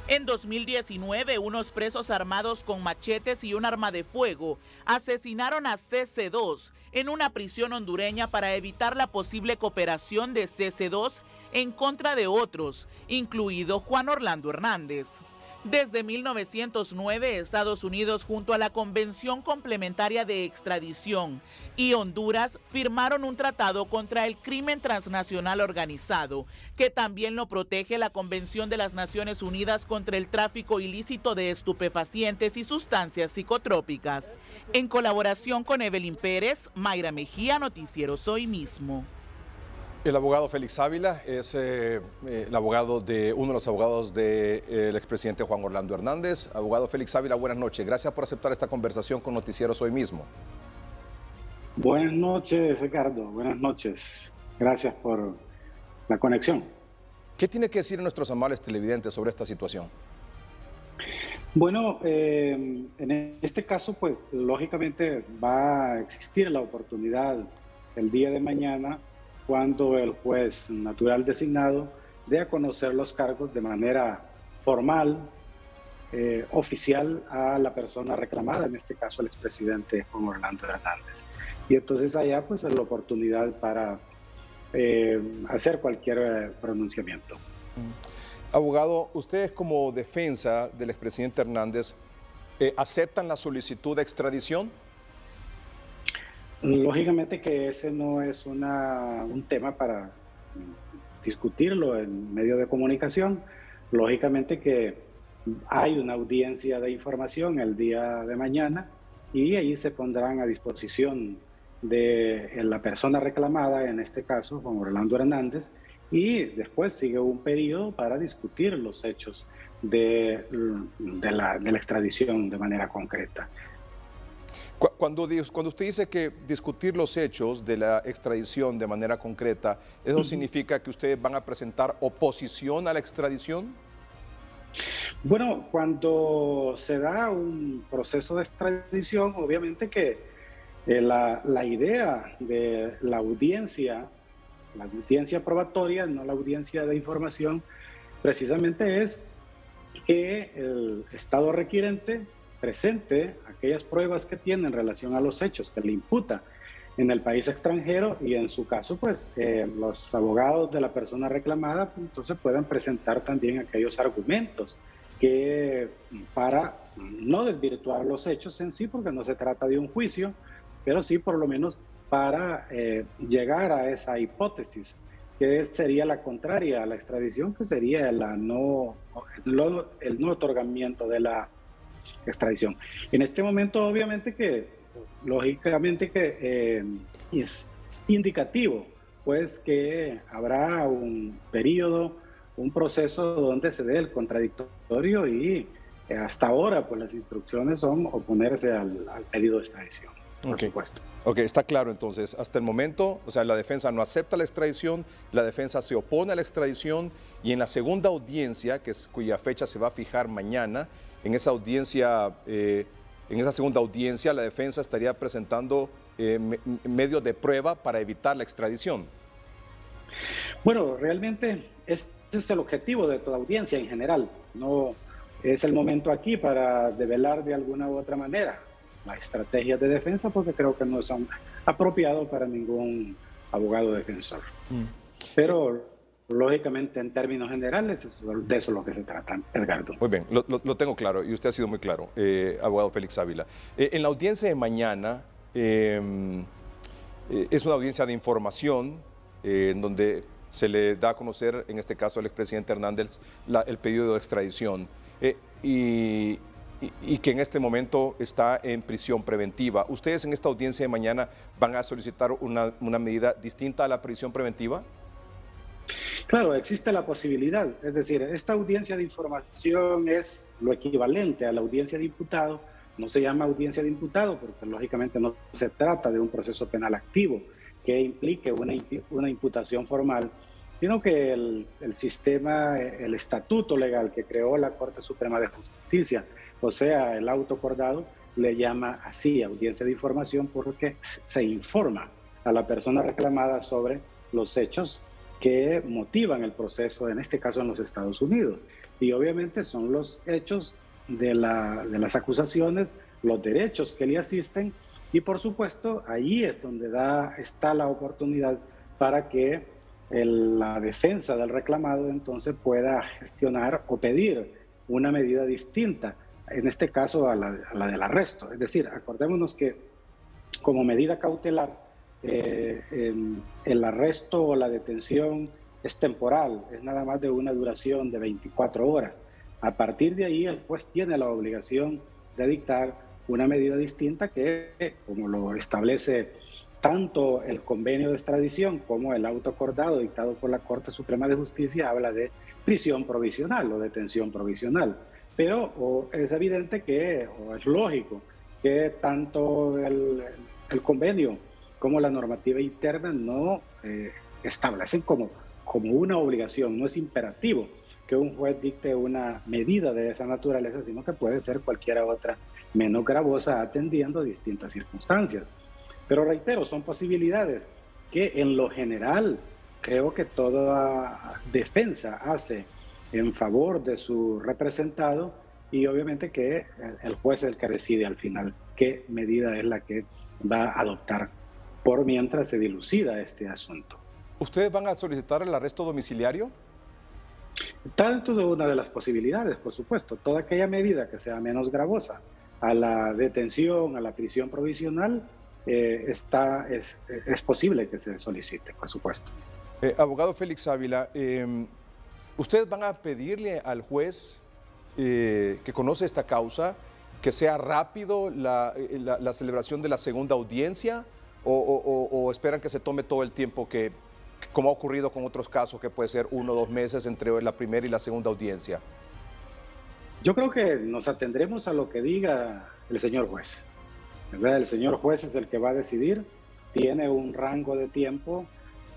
En 2019, unos presos armados con machetes y un arma de fuego asesinaron a CC2 en una prisión hondureña para evitar la posible cooperación de CC2 en contra de otros, incluido Juan Orlando Hernández. Desde 1909, Estados Unidos, junto a la Convención Complementaria de Extradición y Honduras, firmaron un tratado contra el crimen transnacional organizado, que también lo protege la Convención de las Naciones Unidas contra el tráfico ilícito de estupefacientes y sustancias psicotrópicas. En colaboración con Evelyn Pérez, Mayra Mejía, Noticiero Hoy Mismo. El abogado Félix Ávila es el abogado uno de los abogados del expresidente Juan Orlando Hernández. Abogado Félix Ávila, buenas noches. Gracias por aceptar esta conversación con Noticieros Hoy Mismo. Buenas noches, Ricardo. Buenas noches. Gracias por la conexión. ¿Qué tiene que decir nuestros amables televidentes sobre esta situación? Bueno, en este caso, pues lógicamente va a existir la oportunidad el día de mañana, cuando el juez natural designado dé a conocer los cargos de manera formal, oficial a la persona reclamada, en este caso el expresidente Juan Orlando Hernández. Y entonces allá pues es la oportunidad para hacer cualquier pronunciamiento. Abogado, ustedes como defensa del expresidente Hernández, ¿aceptan la solicitud de extradición? Lógicamente que ese no es un tema para discutirlo en medio de comunicación. Lógicamente que hay una audiencia de información el día de mañana y ahí se pondrán a disposición de la persona reclamada, en este caso Juan Orlando Hernández, y después sigue un periodo para discutir los hechos de la extradición de manera concreta. Cuando usted dice que discutir los hechos de la extradición de manera concreta, ¿eso significa que ustedes van a presentar oposición a la extradición? Bueno, cuando se da un proceso de extradición, obviamente que la idea de la audiencia probatoria, no la audiencia de información, precisamente es que el Estado requirente presente aquellas pruebas que tiene en relación a los hechos que le imputa en el país extranjero, y en su caso pues los abogados de la persona reclamada pues, entonces puedan presentar también aquellos argumentos que para no desvirtuar los hechos en sí, porque no se trata de un juicio, pero sí por lo menos para llegar a esa hipótesis que sería la contraria a la extradición, que sería el no otorgamiento de la extradición. En este momento, obviamente que, lógicamente que es indicativo, pues que habrá un periodo, un proceso donde se dé el contradictorio y hasta ahora, pues las instrucciones son oponerse al pedido de extradición, por supuesto. Ok, está claro entonces, hasta el momento, o sea, la defensa no acepta la extradición, la defensa se opone a la extradición y en la segunda audiencia, cuya fecha se va a fijar mañana, en esa segunda audiencia, la defensa estaría presentando medios de prueba para evitar la extradición. Bueno, realmente ese es el objetivo de toda audiencia en general. No es el momento aquí para develar de alguna u otra manera las estrategias de defensa, porque creo que no son apropiados para ningún abogado defensor. Pero lógicamente, en términos generales, de eso es lo que se trata, Edgardo. Muy bien, lo tengo claro y usted ha sido muy claro, abogado Félix Ávila. En la audiencia de mañana, es una audiencia de información en donde se le da a conocer, en este caso al expresidente Hernández, el pedido de extradición y que en este momento está en prisión preventiva. ¿Ustedes en esta audiencia de mañana van a solicitar una medida distinta a la prisión preventiva? Claro, existe la posibilidad, es decir, esta audiencia de información es lo equivalente a la audiencia de imputado, no se llama audiencia de imputado porque lógicamente no se trata de un proceso penal activo que implique una imputación formal, sino que el sistema, el estatuto legal que creó la Corte Suprema de Justicia, o sea, el auto acordado, le llama así audiencia de información porque se informa a la persona reclamada sobre los hechos que motivan el proceso, en este caso en los Estados Unidos. Y obviamente son los hechos de las acusaciones, los derechos que le asisten, y por supuesto ahí es donde está la oportunidad para que la defensa del reclamado entonces pueda gestionar o pedir una medida distinta, en este caso a la del arresto. Es decir, acordémonos que como medida cautelar, el arresto o la detención es temporal, es nada más de una duración de 24 horas. A partir de ahí, el juez tiene la obligación de dictar una medida distinta que, como lo establece tanto el convenio de extradición como el auto acordado dictado por la Corte Suprema de Justicia, habla de prisión provisional o detención provisional. Pero es evidente que, o es lógico, que tanto el convenio como la normativa interna no establecen como una obligación, no es imperativo que un juez dicte una medida de esa naturaleza, sino que puede ser cualquier otra menos gravosa atendiendo distintas circunstancias. Pero reitero, son posibilidades que en lo general creo que toda defensa hace en favor de su representado, y obviamente que el juez es el que decide al final qué medida es la que va a adoptar por mientras se dilucida este asunto. ¿Ustedes van a solicitar el arresto domiciliario? Tanto es una de las posibilidades, por supuesto. Toda aquella medida que sea menos gravosa a la detención, a la prisión provisional, es posible que se solicite, por supuesto. Abogado Félix Ávila, ¿ustedes van a pedirle al juez que conoce esta causa que sea rápido la celebración de la segunda audiencia o esperan que se tome todo el tiempo que, como ha ocurrido con otros casos, que puede ser 1 o 2 meses entre la primera y la segunda audiencia? Yo creo que nos atendremos a lo que diga el señor juez, ¿verdad? El señor juez es el que va a decidir, tiene un rango de tiempo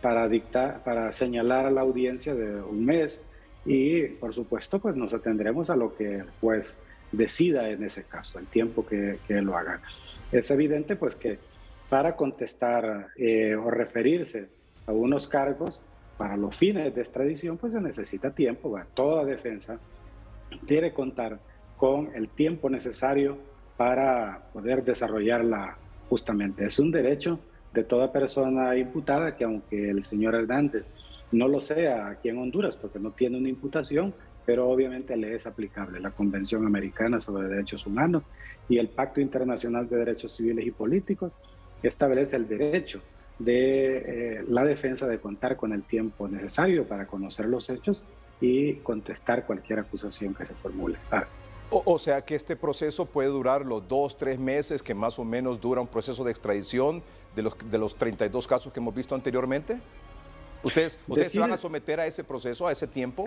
para señalar a la audiencia de 1 mes y, por supuesto, pues nos atendremos a lo que el juez decida en ese caso, el tiempo que él lo haga. Es evidente, pues, que para contestar o referirse a unos cargos para los fines de extradición, pues se necesita tiempo, ¿verdad? Toda defensa debe contar con el tiempo necesario para poder desarrollarla justamente. Es un derecho de toda persona imputada que, aunque el señor Hernández no lo sea aquí en Honduras porque no tiene una imputación, pero obviamente le es aplicable la Convención Americana sobre Derechos Humanos y el Pacto Internacional de Derechos Civiles y Políticos, que establece el derecho de la defensa de contar con el tiempo necesario para conocer los hechos y contestar cualquier acusación que se formule. O sea que este proceso puede durar los 2, 3 meses que más o menos dura un proceso de extradición de los 32 casos que hemos visto anteriormente. ¿Ustedes se van a someter a ese proceso, a ese tiempo?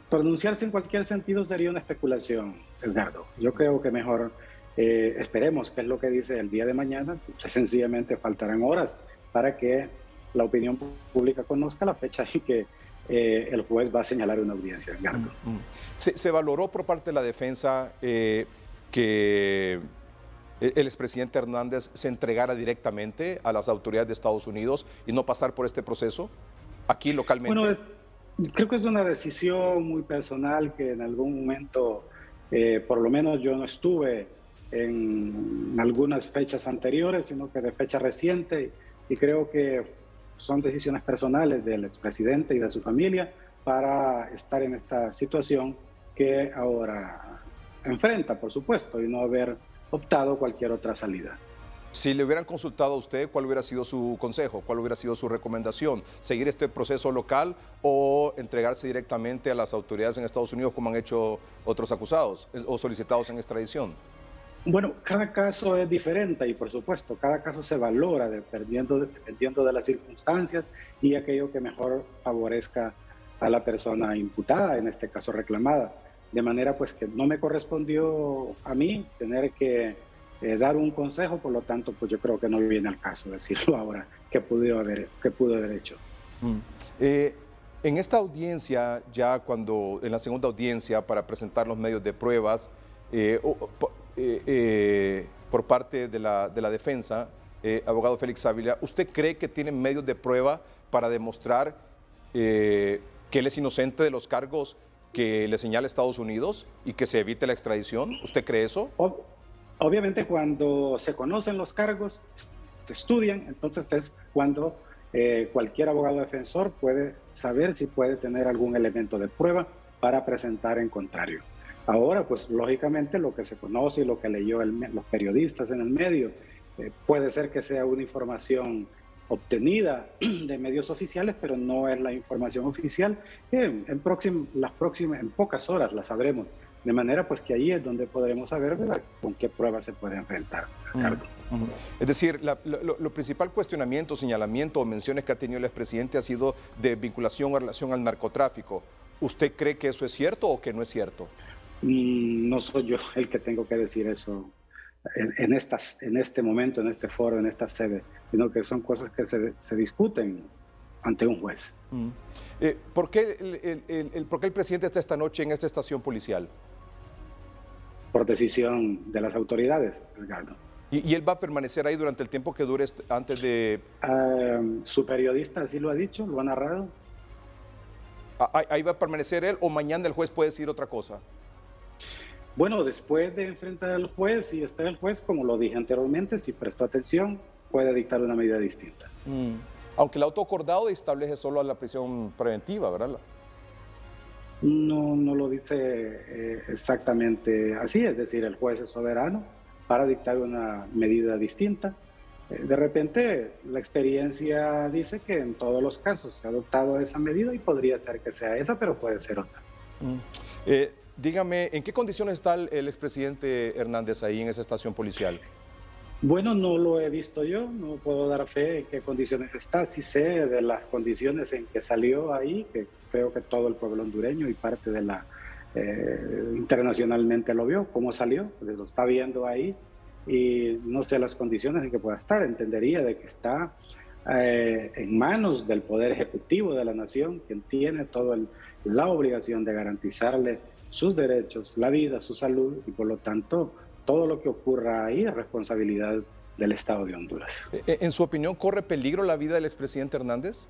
Pronunciarse en cualquier sentido sería una especulación, Edgardo. Yo creo que mejor esperemos qué es lo que dice el día de mañana. Sencillamente faltarán horas para que la opinión pública conozca la fecha en que el juez va a señalar una audiencia, Edgardo. ¿Se valoró por parte de la defensa que el expresidente Hernández se entregara directamente a las autoridades de Estados Unidos y no pasar por este proceso aquí localmente? Bueno, creo que es una decisión muy personal que en algún momento, por lo menos yo no estuve en algunas fechas anteriores, sino que de fecha reciente, y creo que son decisiones personales del expresidente y de su familia para estar en esta situación que ahora enfrenta, por supuesto, y no haber optado cualquier otra salida. Si le hubieran consultado a usted, ¿cuál hubiera sido su consejo? ¿Cuál hubiera sido su recomendación? ¿Seguir este proceso local o entregarse directamente a las autoridades en Estados Unidos como han hecho otros acusados o solicitados en extradición? Bueno, cada caso es diferente y, por supuesto, cada caso se valora dependiendo de las circunstancias y aquello que mejor favorezca a la persona imputada, en este caso reclamada. De manera pues que no me correspondió a mí tener que dar un consejo, por lo tanto pues yo creo que no viene al caso decirlo ahora que pudo haber hecho. En esta audiencia, ya cuando en la segunda audiencia para presentar los medios de pruebas por parte de la defensa, abogado Félix Ávila, ¿usted cree que tienen medios de prueba para demostrar que él es inocente de los cargos que le señala Estados Unidos y que se evite la extradición? ¿Usted cree eso? Obviamente cuando se conocen los cargos, se estudian, entonces es cuando cualquier abogado defensor puede saber si puede tener algún elemento de prueba para presentar en contrario. Ahora, pues lógicamente lo que se conoce y lo que leyó los periodistas en el medio, puede ser que sea una información obtenida de medios oficiales, pero no es la información oficial. En pocas horas la sabremos. De manera pues que ahí es donde podremos saber, ¿verdad?, con qué pruebas se puede enfrentar, Ricardo. Es decir, lo principal cuestionamiento, señalamiento o menciones que ha tenido el expresidente ha sido de vinculación o relación al narcotráfico. ¿Usted cree que eso es cierto o que no es cierto? No soy yo el que tengo que decir eso en este momento, en este foro, en esta sede, sino que son cosas que se discuten ante un juez. ¿Por qué el presidente está esta noche en esta estación policial? Por decisión de las autoridades, Ricardo. ¿Y él va a permanecer ahí durante el tiempo que dure antes de...? Su periodista así lo ha dicho, lo ha narrado. ¿Ahí va a permanecer él o mañana el juez puede decir otra cosa? Bueno, después de enfrentar al juez, si está el juez, como lo dije anteriormente, si prestó atención, puede dictar una medida distinta. Aunque el auto acordado establece solo la prisión preventiva, ¿verdad? No lo dice exactamente así, es decir, el juez es soberano para dictar una medida distinta. De repente, la experiencia dice que en todos los casos se ha adoptado esa medida y podría ser que sea esa, pero puede ser otra. Dígame, ¿en qué condiciones está el expresidente Hernández ahí en esa estación policial? Bueno, no lo he visto yo, no puedo dar fe en qué condiciones está. Sí sé de las condiciones en que salió ahí, que creo que todo el pueblo hondureño y parte de la internacionalmente lo vio, cómo salió, lo está viendo ahí, y no sé las condiciones en que pueda estar. Entendería de que está en manos del Poder Ejecutivo de la Nación, quien tiene toda la obligación de garantizarle sus derechos, la vida, su salud, y por lo tanto todo lo que ocurra ahí es responsabilidad del Estado de Honduras. ¿En su opinión corre peligro la vida del expresidente Hernández?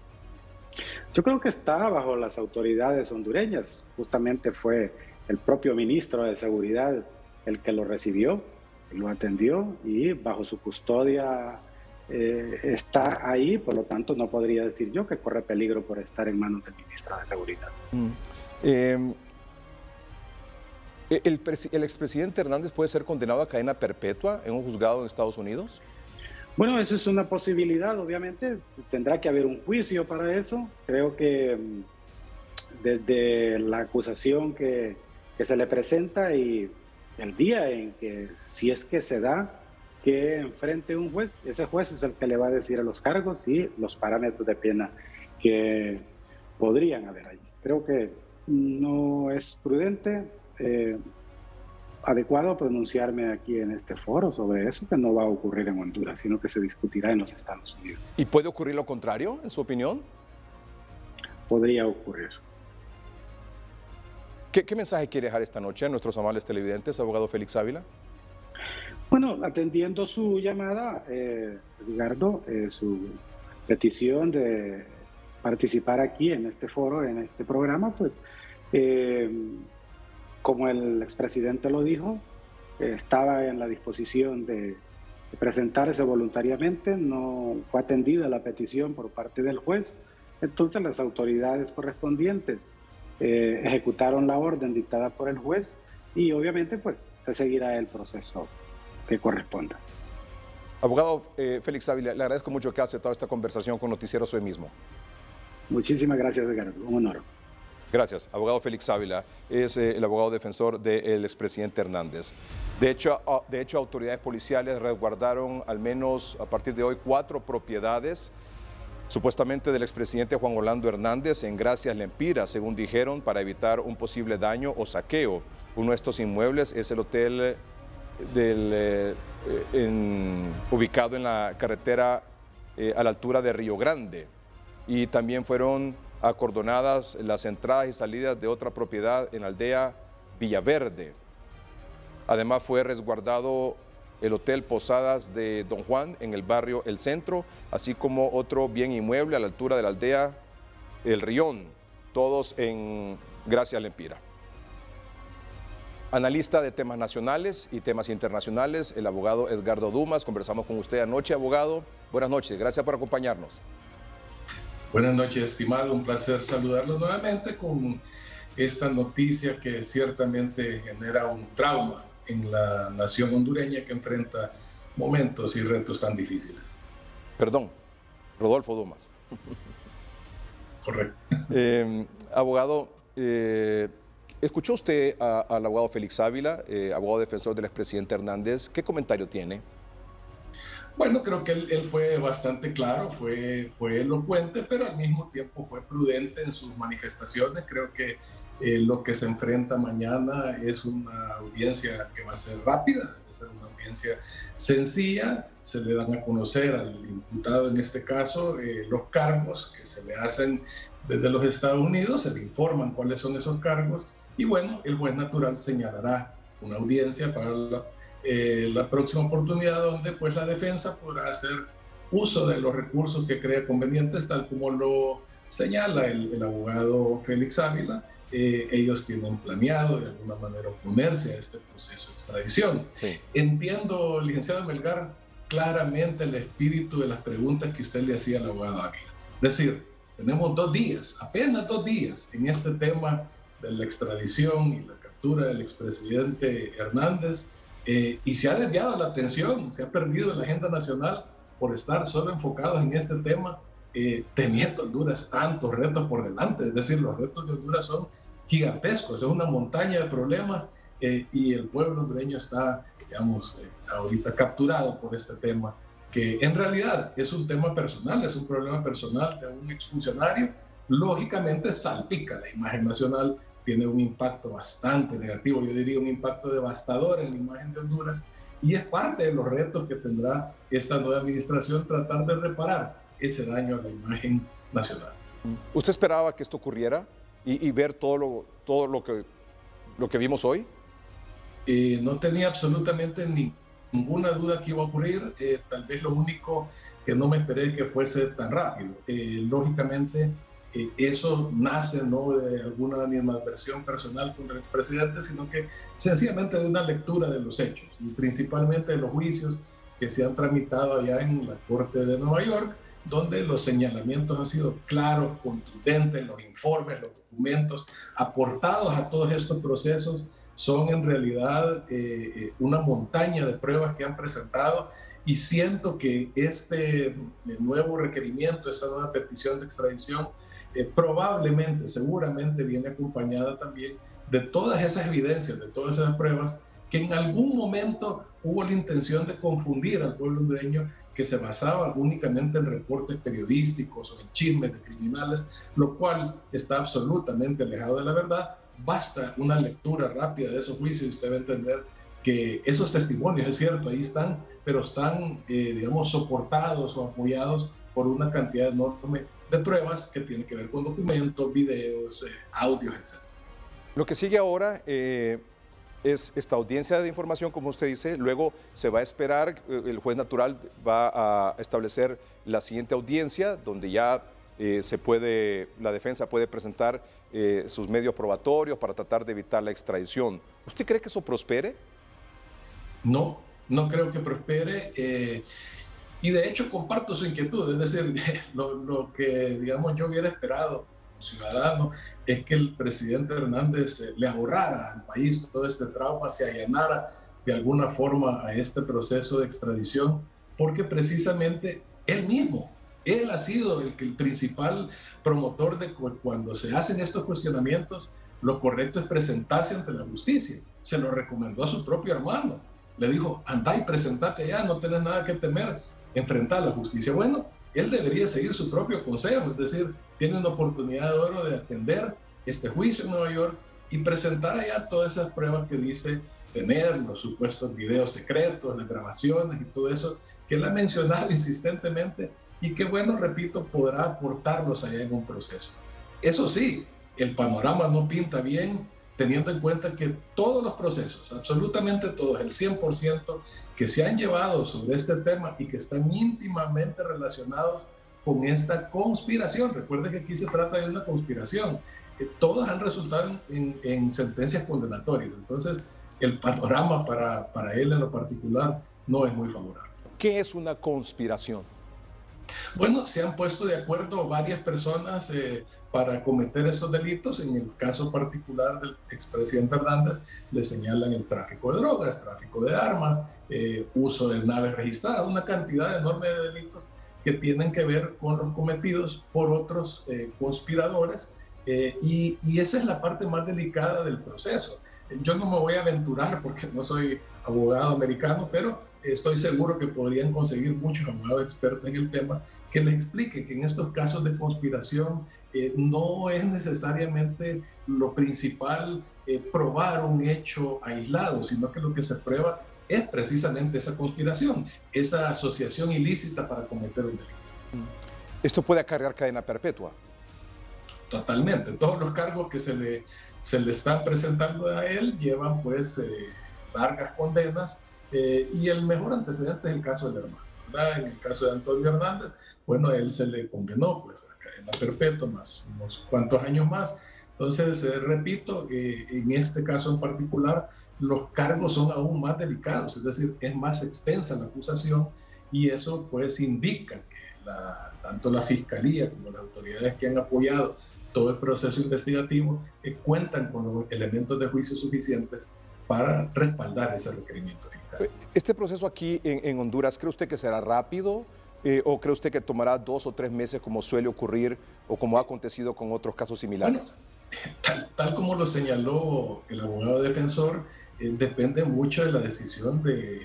Yo creo que está bajo las autoridades hondureñas. Justamente fue el propio ministro de Seguridad el que lo recibió, lo atendió y bajo su custodia está ahí. Por lo tanto, no podría decir yo que corre peligro por estar en manos del ministro de Seguridad. ¿El expresidente Hernández puede ser condenado a cadena perpetua en un juzgado en Estados Unidos? Bueno, eso es una posibilidad, obviamente. Tendrá que haber un juicio para eso. Creo que desde la acusación que se le presenta y el día en que, si es que se da, que enfrente un juez, ese juez es el que le va a decir a los cargos y los parámetros de pena que podrían haber allí. Creo que no es prudente, adecuado pronunciarme aquí en este foro sobre eso, que no va a ocurrir en Honduras, sino que se discutirá en los Estados Unidos. ¿Y puede ocurrir lo contrario, en su opinión? Podría ocurrir. ¿Qué mensaje quiere dejar esta noche a nuestros amables televidentes, abogado Félix Ávila? Bueno, atendiendo su llamada, Edgardo, su petición de participar aquí en este foro, en este programa, pues como el expresidente lo dijo, estaba en la disposición de presentarse voluntariamente, no fue atendida la petición por parte del juez, entonces las autoridades correspondientes ejecutaron la orden dictada por el juez y obviamente pues se seguirá el proceso que corresponda. Abogado Félix Ávila, le agradezco mucho que ha aceptado esta conversación con Noticieros Hoy Mismo. Muchísimas gracias, Edgardo, un honor. Gracias. Abogado Félix Ávila es el abogado defensor del expresidente Hernández. De hecho, autoridades policiales resguardaron al menos a partir de hoy 4 propiedades, supuestamente del expresidente Juan Orlando Hernández en Gracias Lempira, según dijeron, para evitar un posible daño o saqueo. Uno de estos inmuebles es el hotel ubicado en la carretera a la altura de Río Grande. Y también fueron acordonadas las entradas y salidas de otra propiedad en la aldea Villaverde. Además fue resguardado el Hotel Posadas de Don Juan en el barrio El Centro, así como otro bien inmueble a la altura de la aldea El Rión, todos en Gracias Lempira. Analista de temas nacionales y temas internacionales, el abogado Edgardo Dumas. Conversamos con usted anoche, abogado. Buenas noches, gracias por acompañarnos. Buenas noches, estimado. Un placer saludarlos nuevamente con esta noticia que ciertamente genera un trauma en la nación hondureña que enfrenta momentos y retos tan difíciles. Perdón, Rodolfo Dumas. Correcto. Abogado, ¿escuchó usted al abogado Félix Ávila, abogado defensor del expresidente Hernández? ¿Qué comentario tiene? Bueno, creo que él fue bastante claro, fue elocuente, pero al mismo tiempo fue prudente en sus manifestaciones. Creo que lo que se enfrenta mañana es una audiencia que va a ser rápida, va a ser una audiencia sencilla. Se le dan a conocer al imputado, en este caso, los cargos que se le hacen desde los Estados Unidos, se le informan cuáles son esos cargos y bueno, el juez natural señalará una audiencia para la próxima oportunidad donde pues la defensa podrá hacer uso de los recursos que crea convenientes, tal como lo señala el abogado Félix Ávila. Ellos tienen planeado de alguna manera oponerse a este proceso de extradición. Sí. Entiendo, licenciado Melgar, claramente el espíritu de las preguntas que usted le hacía al abogado Ávila. Es decir, tenemos 2 días, apenas 2 días en este tema de la extradición y la captura del expresidente Hernández. Y se ha desviado la atención, se ha perdido la agenda nacional por estar solo enfocados en este tema, teniendo Honduras tantos retos por delante. Es decir, los retos de Honduras son gigantescos, es una montaña de problemas y el pueblo hondureño está, digamos, ahorita capturado por este tema, que en realidad es un tema personal, es un problema personal de un exfuncionario. Lógicamente salpica la imagen nacional, tiene un impacto bastante negativo, yo diría un impacto devastador en la imagen de Honduras, y es parte de los retos que tendrá esta nueva administración, tratar de reparar ese daño a la imagen nacional. ¿Usted esperaba que esto ocurriera y ver todo lo que vimos hoy? No tenía absolutamente ninguna duda que iba a ocurrir, tal vez lo único que no me esperé que fuese tan rápido. Lógicamente, eso nace no de alguna animadversión personal contra el expresidente, sino que sencillamente de una lectura de los hechos y principalmente de los juicios que se han tramitado allá en la Corte de Nueva York, donde los señalamientos han sido claros, contundentes, los informes, los documentos aportados a todos estos procesos son en realidad una montaña de pruebas que han presentado, y siento que este nuevo requerimiento, esta nueva petición de extradición probablemente, seguramente viene acompañada también de todas esas evidencias, de todas esas pruebas que en algún momento hubo la intención de confundir al pueblo hondureño, que se basaba únicamente en reportes periodísticos o en chismes de criminales, lo cual está absolutamente alejado de la verdad. Basta una lectura rápida de esos juicios y usted va a entender que esos testimonios, es cierto, ahí están, pero están, digamos, soportados o apoyados por una cantidad enorme de pruebas que tienen que ver con documentos, videos, audios, etc. Lo que sigue ahora es esta audiencia de información, como usted dice. Luego se va a esperar, el juez natural va a establecer la siguiente audiencia, donde ya la defensa puede presentar sus medios probatorios para tratar de evitar la extradición. ¿Usted cree que eso prospere? No, no creo que prospere. Y de hecho comparto su inquietud, es decir, lo que, digamos, yo hubiera esperado como ciudadano es que el presidente Hernández le ahorrara al país todo este trauma, se allanara de alguna forma a este proceso de extradición, porque precisamente él ha sido el principal promotor de cuando se hacen estos cuestionamientos, lo correcto es presentarse ante la justicia. Se lo recomendó a su propio hermano, le dijo, andá y presentate allá, no tenés nada que temer, enfrentar a la justicia. Bueno, él debería seguir su propio consejo, es decir, tiene una oportunidad de oro de atender este juicio en Nueva York y presentar allá todas esas pruebas que dice tener, los supuestos videos secretos, las grabaciones y todo eso que él ha mencionado insistentemente y que, bueno, repito, podrá aportarlos allá en un proceso. Eso sí, el panorama no pinta bien, teniendo en cuenta que todos los procesos, absolutamente todos, el 100% que se han llevado sobre este tema y que están íntimamente relacionados con esta conspiración. Recuerden que aquí se trata de una conspiración. Todos han resultado en sentencias condenatorias. Entonces, el panorama para él en lo particular no es muy favorable. ¿Qué es una conspiración? Bueno, se han puesto de acuerdo varias personas para cometer esos delitos. En el caso particular del expresidente Hernández, le señalan el tráfico de drogas, tráfico de armas, uso de naves registradas, una cantidad enorme de delitos que tienen que ver con los cometidos por otros conspiradores, y esa es la parte más delicada del proceso. Yo no me voy a aventurar porque no soy abogado americano, pero estoy seguro que podrían conseguir muchos abogados expertos en el tema que les explique que en estos casos de conspiración no es necesariamente lo principal probar un hecho aislado, sino que lo que se prueba es precisamente esa conspiración, esa asociación ilícita para cometer un delito. ¿Esto puede acarrear cadena perpetua? Totalmente. Todos los cargos que se le están presentando a él llevan pues largas condenas, y el mejor antecedente es el caso del hermano, ¿verdad? En el caso de Antonio Hernández, bueno, a él se le condenó pues a cadena perpetua más unos cuantos años más. Entonces, repito, en este caso en particular, los cargos son aún más delicados, es decir, es más extensa la acusación, y eso pues indica que tanto la Fiscalía como las autoridades que han apoyado todo el proceso investigativo cuentan con los elementos de juicio suficientes para respaldar ese requerimiento fiscal. ¿Este proceso aquí en Honduras, cree usted que será rápido o cree usted que tomará 2 o 3 meses como suele ocurrir o como ha acontecido con otros casos similares? Bueno, tal como lo señaló el abogado defensor, depende mucho de la decisión de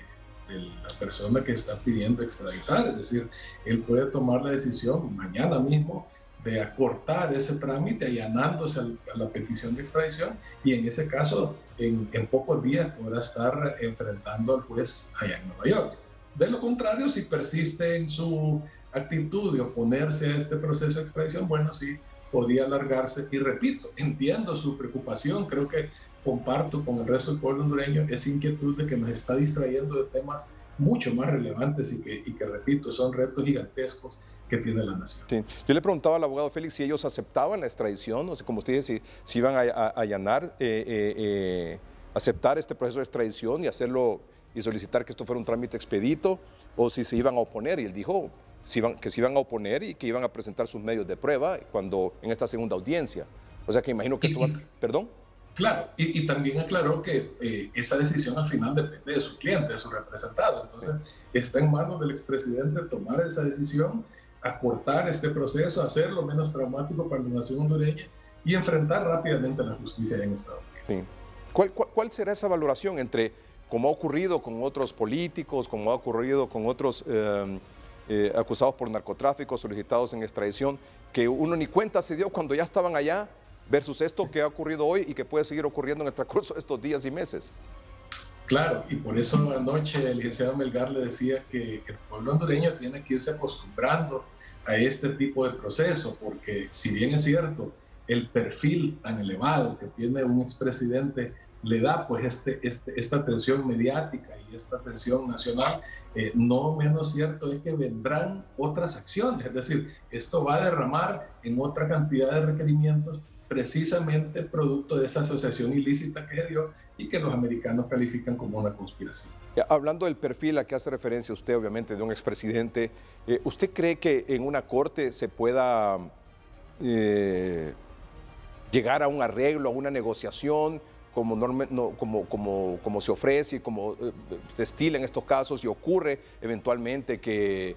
la persona que está pidiendo extraditar. Es decir, él puede tomar la decisión mañana mismo de acortar ese trámite allanándose a la petición de extradición, y en ese caso en pocos días podrá estar enfrentando al juez allá en Nueva York. De lo contrario, si persiste en su actitud de oponerse a este proceso de extradición, bueno, sí, podría alargarse. Y repito, entiendo su preocupación, creo que comparto con el resto del pueblo hondureño esa inquietud de que nos está distrayendo de temas mucho más relevantes y que repito, son retos gigantescos que tiene la nación. Sí. Yo le preguntaba al abogado Félix si ellos aceptaban la extradición, o sea, como usted dice, si iban a allanar, aceptar este proceso de extradición y hacerlo y solicitar que esto fuera un trámite expedito, o si se iban a oponer, y él dijo que se iban a oponer y que iban a presentar sus medios de prueba en esta segunda audiencia. O sea que imagino que esto va... ¿Perdón? Claro, y también aclaró que esa decisión al final depende de su cliente, de su representado. Entonces, está en manos del expresidente tomar esa decisión, acortar este proceso, hacerlo menos traumático para la nación hondureña y enfrentar rápidamente la justicia en Estados Unidos. Sí. ¿Cuál será esa valoración entre, como ha ocurrido con otros políticos, como ha ocurrido con otros acusados por narcotráfico, solicitados en extradición, que uno ni cuenta se dio cuando ya estaban allá, versus esto que ha ocurrido hoy y que puede seguir ocurriendo en el transcurso de estos días y meses? Claro, y por eso anoche el licenciado Melgar le decía que el pueblo hondureño tiene que irse acostumbrando a este tipo de proceso, porque si bien es cierto, el perfil tan elevado que tiene un expresidente le da pues esta atención mediática y esta atención nacional, no menos cierto es que vendrán otras acciones, es decir, esto va a derramar en otra cantidad de requerimientos precisamente producto de esa asociación ilícita que dio y que los americanos califican como una conspiración. Hablando del perfil a que hace referencia usted, obviamente, de un expresidente, ¿usted cree que en una corte se pueda llegar a un arreglo, a una negociación, como se ofrece y como se estila en estos casos y ocurre eventualmente que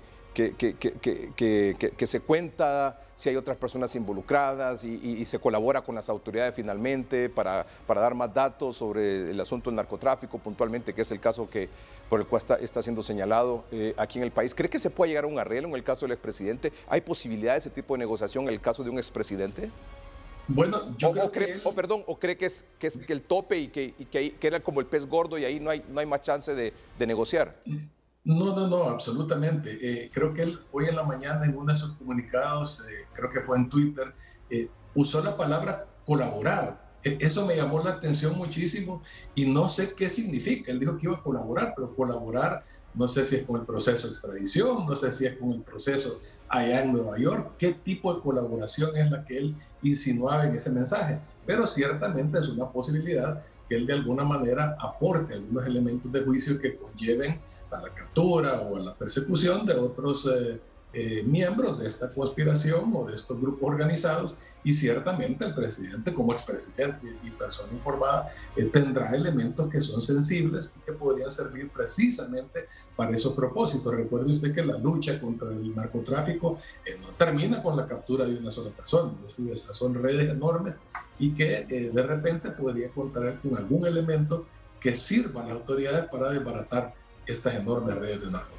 se cuenta si hay otras personas involucradas y se colabora con las autoridades finalmente para dar más datos sobre el asunto del narcotráfico puntualmente, que es el caso por el cual está siendo señalado aquí en el país? ¿Cree que se puede llegar a un arreglo en el caso del expresidente? ¿Hay posibilidad de ese tipo de negociación en el caso de un expresidente? Bueno, yo cree que es el tope y que era como el pez gordo y ahí no hay más chance de negociar. No, absolutamente. Creo que él hoy en la mañana en uno de sus comunicados, creo que fue en Twitter, usó la palabra colaborar. Eso me llamó la atención muchísimo y no sé qué significa. Él dijo que iba a colaborar, pero colaborar no sé si es con el proceso de extradición, no sé si es con el proceso allá en Nueva York, qué tipo de colaboración es la que él insinuaba en ese mensaje. Pero ciertamente es una posibilidad que él de alguna manera aporte algunos elementos de juicio que conlleven a la captura o a la persecución de otros miembros de esta conspiración o de estos grupos organizados, y ciertamente el presidente como expresidente y persona informada tendrá elementos que son sensibles y que podrían servir precisamente para esos propósitos. Recuerde usted que la lucha contra el narcotráfico no termina con la captura de una sola persona, es decir, esas son redes enormes y que de repente podría contar con algún elemento que sirva a las autoridades para desbaratar estas enormes redes de narcotráfico.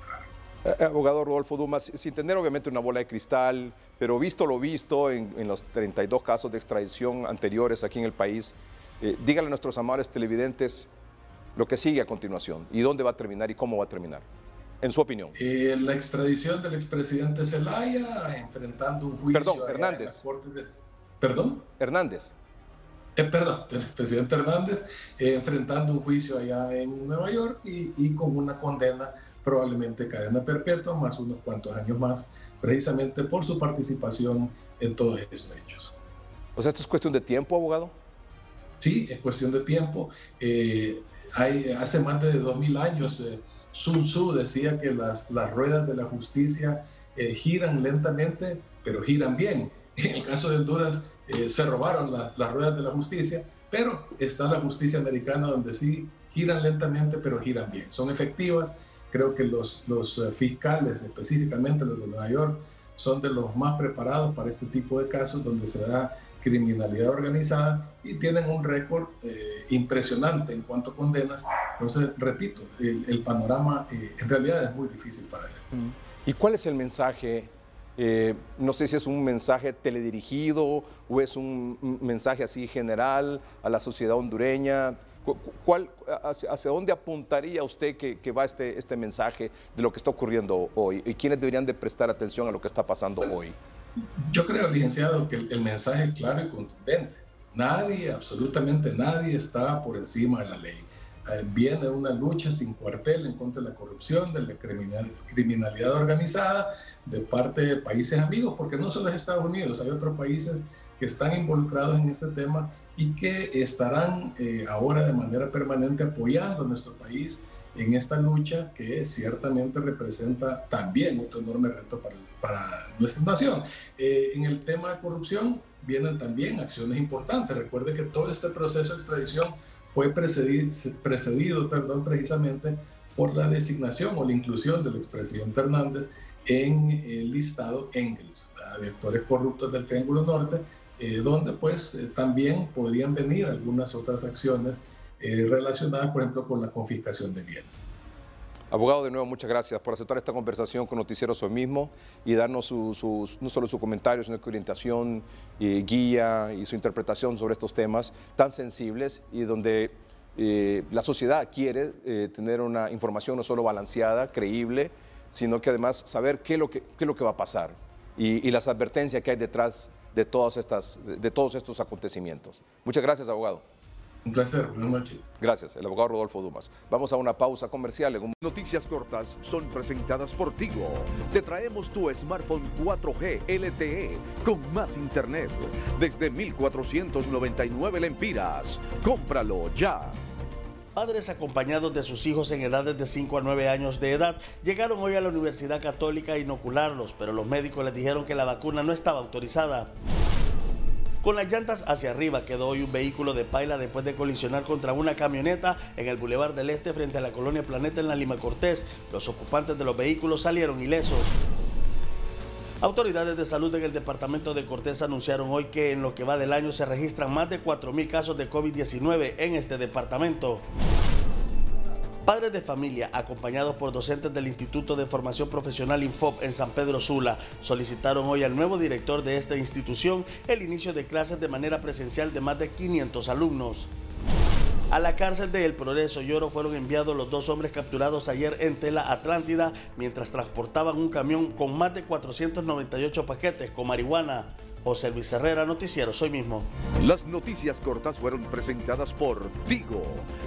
Abogado Rodolfo Dumas, sin tener obviamente una bola de cristal, pero visto lo visto en los 32 casos de extradición anteriores aquí en el país, dígale a nuestros amables televidentes lo que sigue a continuación y dónde va a terminar y cómo va a terminar, en su opinión. La extradición del expresidente Zelaya, enfrentando un juicio... Perdón, Hernández. ¿Perdón? Hernández. Perdón, del presidente Hernández, enfrentando un juicio allá en Nueva York y con una condena, probablemente cadena perpetua, más unos cuantos años más, precisamente por su participación en todos estos hechos. O sea, ¿esto es cuestión de tiempo, abogado? Sí, es cuestión de tiempo. Hace más de 2000 años, Sun Tzu decía que las ruedas de la justicia giran lentamente, pero giran bien. En el caso de Honduras, se robaron las ruedas de la justicia, pero está la justicia americana donde sí giran lentamente, pero giran bien. Son efectivas. Creo que los fiscales, específicamente los de Nueva York, son de los más preparados para este tipo de casos donde se da criminalidad organizada y tienen un récord impresionante en cuanto a condenas. Entonces, repito, el panorama en realidad es muy difícil para ellos. ¿Y cuál es el mensaje? No sé si es un mensaje teledirigido o es un mensaje así general a la sociedad hondureña. ¿Hacia dónde apuntaría usted que va este mensaje de lo que está ocurriendo hoy? ¿Y quiénes deberían de prestar atención a lo que está pasando hoy? Yo creo, licenciado, que el mensaje es claro y contundente. Nadie, absolutamente nadie, está por encima de la ley. Viene una lucha sin cuartel en contra de la corrupción, de la criminalidad organizada, de parte de países amigos, porque no solo es Estados Unidos, hay otros países que están involucrados en este tema y que estarán ahora de manera permanente apoyando a nuestro país en esta lucha que ciertamente representa también otro enorme reto para nuestra nación. En el tema de corrupción vienen también acciones importantes. Recuerde que todo este proceso de extradición fue precedido precisamente por la designación o la inclusión del expresidente Hernández en el listado Engels, de actores corruptos del Triángulo Norte, donde pues también podrían venir algunas otras acciones relacionadas, por ejemplo, con la confiscación de bienes. Abogado, de nuevo, muchas gracias por aceptar esta conversación con Noticieros Hoy Mismo y darnos no solo su comentario, sino que orientación, guía y su interpretación sobre estos temas tan sensibles y donde la sociedad quiere tener una información no solo balanceada, creíble, sino que además saber qué es lo que va a pasar y las advertencias que hay detrás de todos estos acontecimientos. Muchas gracias, abogado. Un placer, buenas noches. Gracias, el abogado Rodolfo Dumas. Vamos a una pausa comercial. Noticias cortas son presentadas por Tigo. Te traemos tu smartphone 4G LTE con más internet desde 1,499 lempiras. ¡Cómpralo ya! Padres acompañados de sus hijos en edades de 5 a 9 años de edad llegaron hoy a la Universidad Católica a inocularlos, pero los médicos les dijeron que la vacuna no estaba autorizada. Con las llantas hacia arriba quedó hoy un vehículo de paila después de colisionar contra una camioneta en el Boulevard del Este frente a la colonia Planeta en la Lima Cortés. Los ocupantes de los vehículos salieron ilesos. Autoridades de salud en el departamento de Cortés anunciaron hoy que en lo que va del año se registran más de 4,000 casos de COVID-19 en este departamento. Padres de familia, acompañados por docentes del Instituto de Formación Profesional Infop en San Pedro Sula, solicitaron hoy al nuevo director de esta institución el inicio de clases de manera presencial de más de 500 alumnos. A la cárcel de El Progreso y Oro fueron enviados los 2 hombres capturados ayer en Tela Atlántida mientras transportaban un camión con más de 498 paquetes con marihuana. José Luis Herrera, Noticieros Hoy Mismo. Las noticias cortas fueron presentadas por Tigo.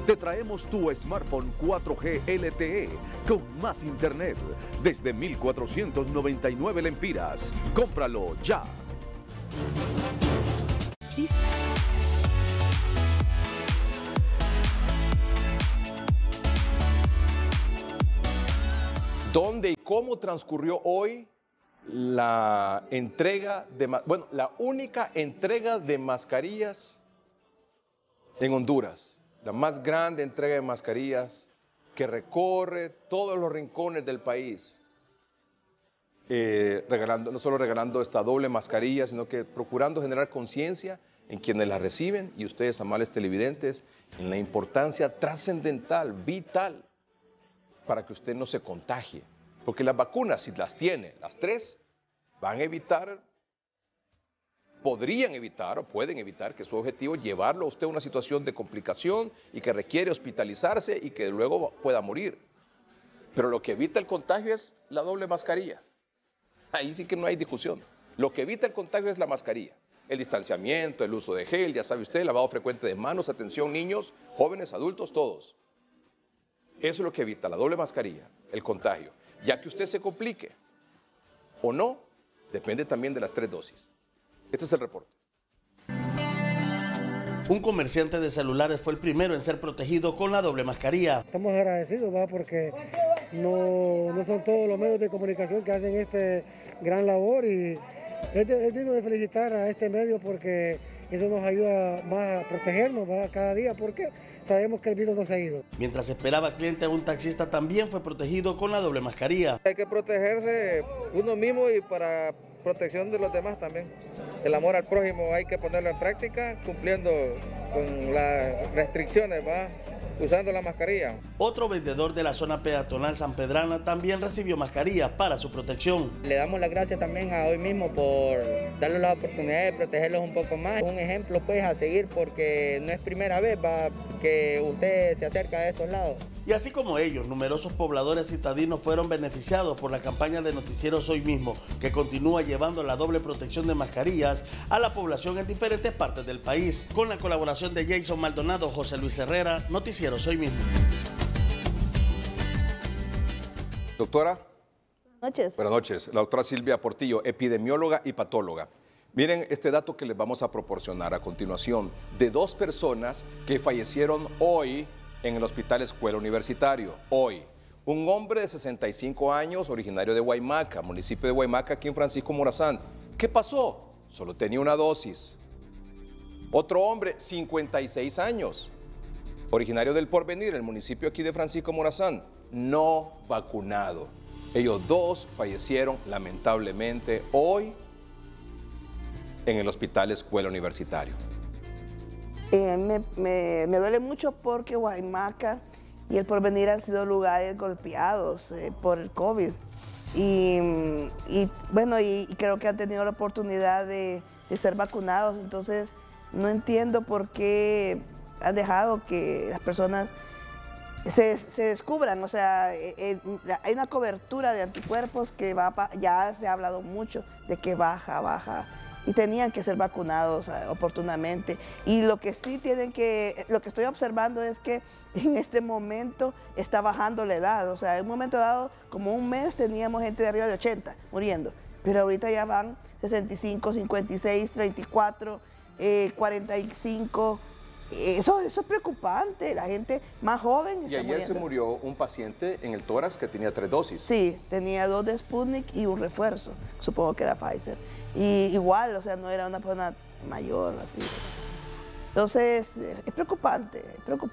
Te traemos tu smartphone 4G LTE con más internet desde 1,499 lempiras. ¡Cómpralo ya! ¿Dónde y cómo transcurrió hoy la entrega de, bueno, la única entrega de mascarillas en Honduras, la más grande entrega de mascarillas que recorre todos los rincones del país, no solo regalando esta doble mascarilla, sino que procurando generar conciencia en quienes la reciben y ustedes, amables televidentes, en la importancia trascendental, vital, para que usted no se contagie. Porque las vacunas, si las tiene, las tres, van a evitar, podrían evitar o pueden evitar que su objetivo es llevarlo a usted a una situación de complicación y que requiere hospitalizarse y que luego pueda morir. Pero lo que evita el contagio es la doble mascarilla. Ahí sí que no hay discusión. Lo que evita el contagio es la mascarilla. El distanciamiento, el uso de gel, ya sabe usted, el lavado frecuente de manos, atención, niños, jóvenes, adultos, todos. Eso es lo que evita la doble mascarilla, el contagio. Ya que usted se complique o no, depende también de las 3 dosis. Este es el reporte. Un comerciante de celulares fue el primero en ser protegido con la doble mascarilla. Estamos agradecidos, porque no son todos los medios de comunicación que hacen este gran labor y es digno de felicitar a este medio porque eso nos ayuda más a protegernos cada día porque sabemos que el virus no se ha ido. Mientras esperaba cliente, un taxista también fue protegido con la doble mascarilla. Hay que protegerse uno mismo y para protección de los demás también. El amor al prójimo hay que ponerlo en práctica cumpliendo con las restricciones, usando la mascarilla. Otro vendedor de la zona peatonal sanpedrana también recibió mascarillas para su protección. Le damos las gracias también a hoy mismo por darles la oportunidad de protegerlos un poco más. Un ejemplo pues a seguir porque no es primera vez que usted se acerca a estos lados. Y así como ellos, numerosos pobladores citadinos fueron beneficiados por la campaña de Noticieros Hoy Mismo, que continúa llevando la doble protección de mascarillas a la población en diferentes partes del país. Con la colaboración de Jason Maldonado, José Luis Herrera, Noticieros Hoy Mismo. Doctora. Buenas noches. Buenas noches. La doctora Silvia Portillo, epidemióloga y patóloga. Miren este dato que les vamos a proporcionar a continuación de 2 personas que fallecieron hoy en el Hospital Escuela Universitario. Hoy, un hombre de 65 años, originario de Guaymaca, municipio de Guaymaca, aquí en Francisco Morazán. ¿Qué pasó? Solo tenía una dosis. Otro hombre, 56 años, originario del Porvenir, el municipio aquí de Francisco Morazán, no vacunado. Ellos 2 fallecieron lamentablemente hoy en el Hospital Escuela Universitario. Me duele mucho porque Guaymaca y el Porvenir han sido lugares golpeados por el COVID. Y creo que han tenido la oportunidad de ser vacunados. Entonces, no entiendo por qué han dejado que las personas se descubran. O sea, hay una cobertura de anticuerpos que ya se ha hablado mucho de que baja. Y tenían que ser vacunados oportunamente. Y lo que sí lo que estoy observando es que en este momento está bajando la edad. O sea, en un momento dado, como un mes, teníamos gente de arriba de 80 muriendo. Pero ahorita ya van 65, 56, 34, 45. Eso es preocupante. La gente más joven está Y ayer muriendo. se murió un paciente en el tórax que tenía 3 dosis. Sí, tenía 2 de Sputnik y un refuerzo. Supongo que era Pfizer. Y igual, o sea, no era una persona mayor, así. Entonces, es preocupante.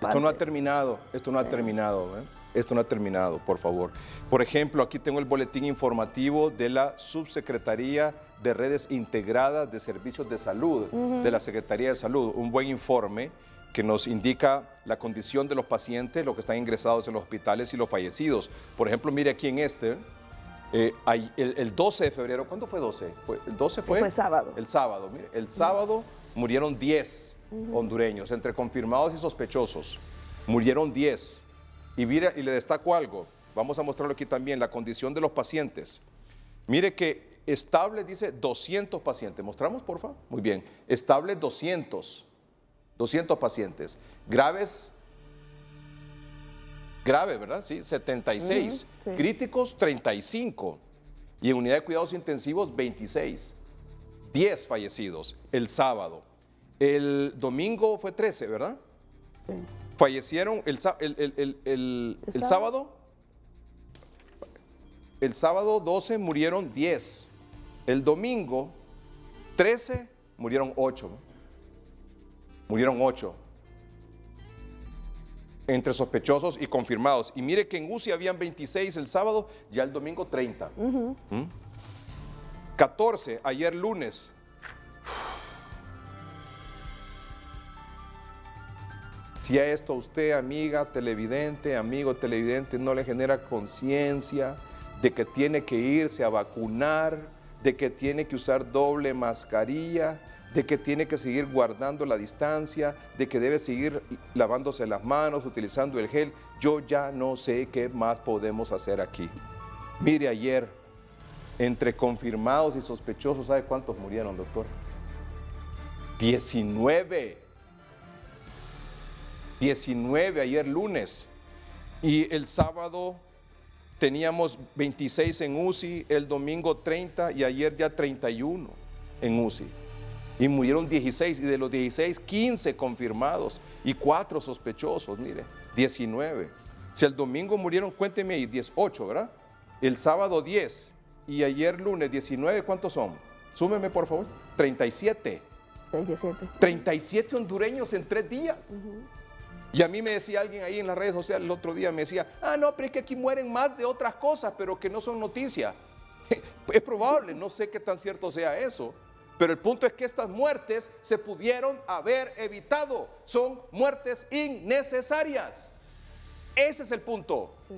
Esto no ha terminado, Esto no ha terminado, por favor. Por ejemplo, aquí tengo el boletín informativo de la Subsecretaría de Redes Integradas de Servicios de Salud, de la Secretaría de Salud. Un buen informe que nos indica la condición de los pacientes, los que están ingresados en los hospitales y los fallecidos. Por ejemplo, mire aquí en el 12 de febrero, ¿cuándo fue 12? ¿El 12 fue? Fue sábado. El sábado, mire, el sábado murieron 10 hondureños, entre confirmados y sospechosos. Murieron 10. Y mire, y le destaco algo, vamos a mostrarlo aquí también, la condición de los pacientes. Mire que estable dice 200 pacientes. ¿Mostramos, por favor? Muy bien. Estable 200 pacientes. Graves, ¿verdad? Sí, 76. Sí. Críticos, 35. Y en unidad de cuidados intensivos, 26. 10 fallecidos el sábado. El domingo fue 13, ¿verdad? Sí. Fallecieron el sábado. El sábado 12 murieron 10. El domingo 13 murieron 8. Murieron 8. Entre sospechosos y confirmados. Y mire que en UCI habían 26 el sábado, ya el domingo 30. 14 ayer lunes. Si a esto usted, amiga televidente, amigo televidente, no le genera conciencia de que tiene que irse a vacunar, de que tiene que usar doble mascarilla, de que tiene que seguir guardando la distancia, de que debe seguir lavándose las manos, utilizando el gel, yo ya no sé qué más podemos hacer aquí. Mire, ayer, entre confirmados y sospechosos, ¿sabe cuántos murieron, doctor? 19. 19 ayer lunes. Y el sábado teníamos 26 en UCI, el domingo 30 y ayer ya 31 en UCI. Y murieron 16, y de los 16, 15 confirmados y 4 sospechosos, mire, 19. Si el domingo murieron, cuénteme ahí, 18, ¿verdad? El sábado 10 y ayer lunes 19, ¿cuántos son? Súmeme, por favor. 37. 37 hondureños en 3 días. Y a mí me decía alguien ahí en las redes sociales el otro día, me decía, no, pero es que aquí mueren más de otras cosas, pero que no son noticia. Es probable, no sé qué tan cierto sea eso. Pero el punto es que estas muertes se pudieron haber evitado. Son muertes innecesarias. Ese es el punto. Sí.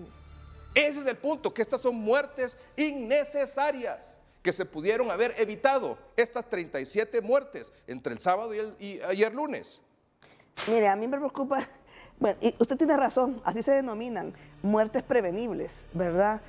Ese es el punto, que estas son muertes innecesarias que se pudieron haber evitado. Estas 37 muertes entre el sábado y ayer lunes. Mire, a mí me preocupa, bueno, y usted tiene razón, así se denominan, muertes prevenibles, ¿verdad?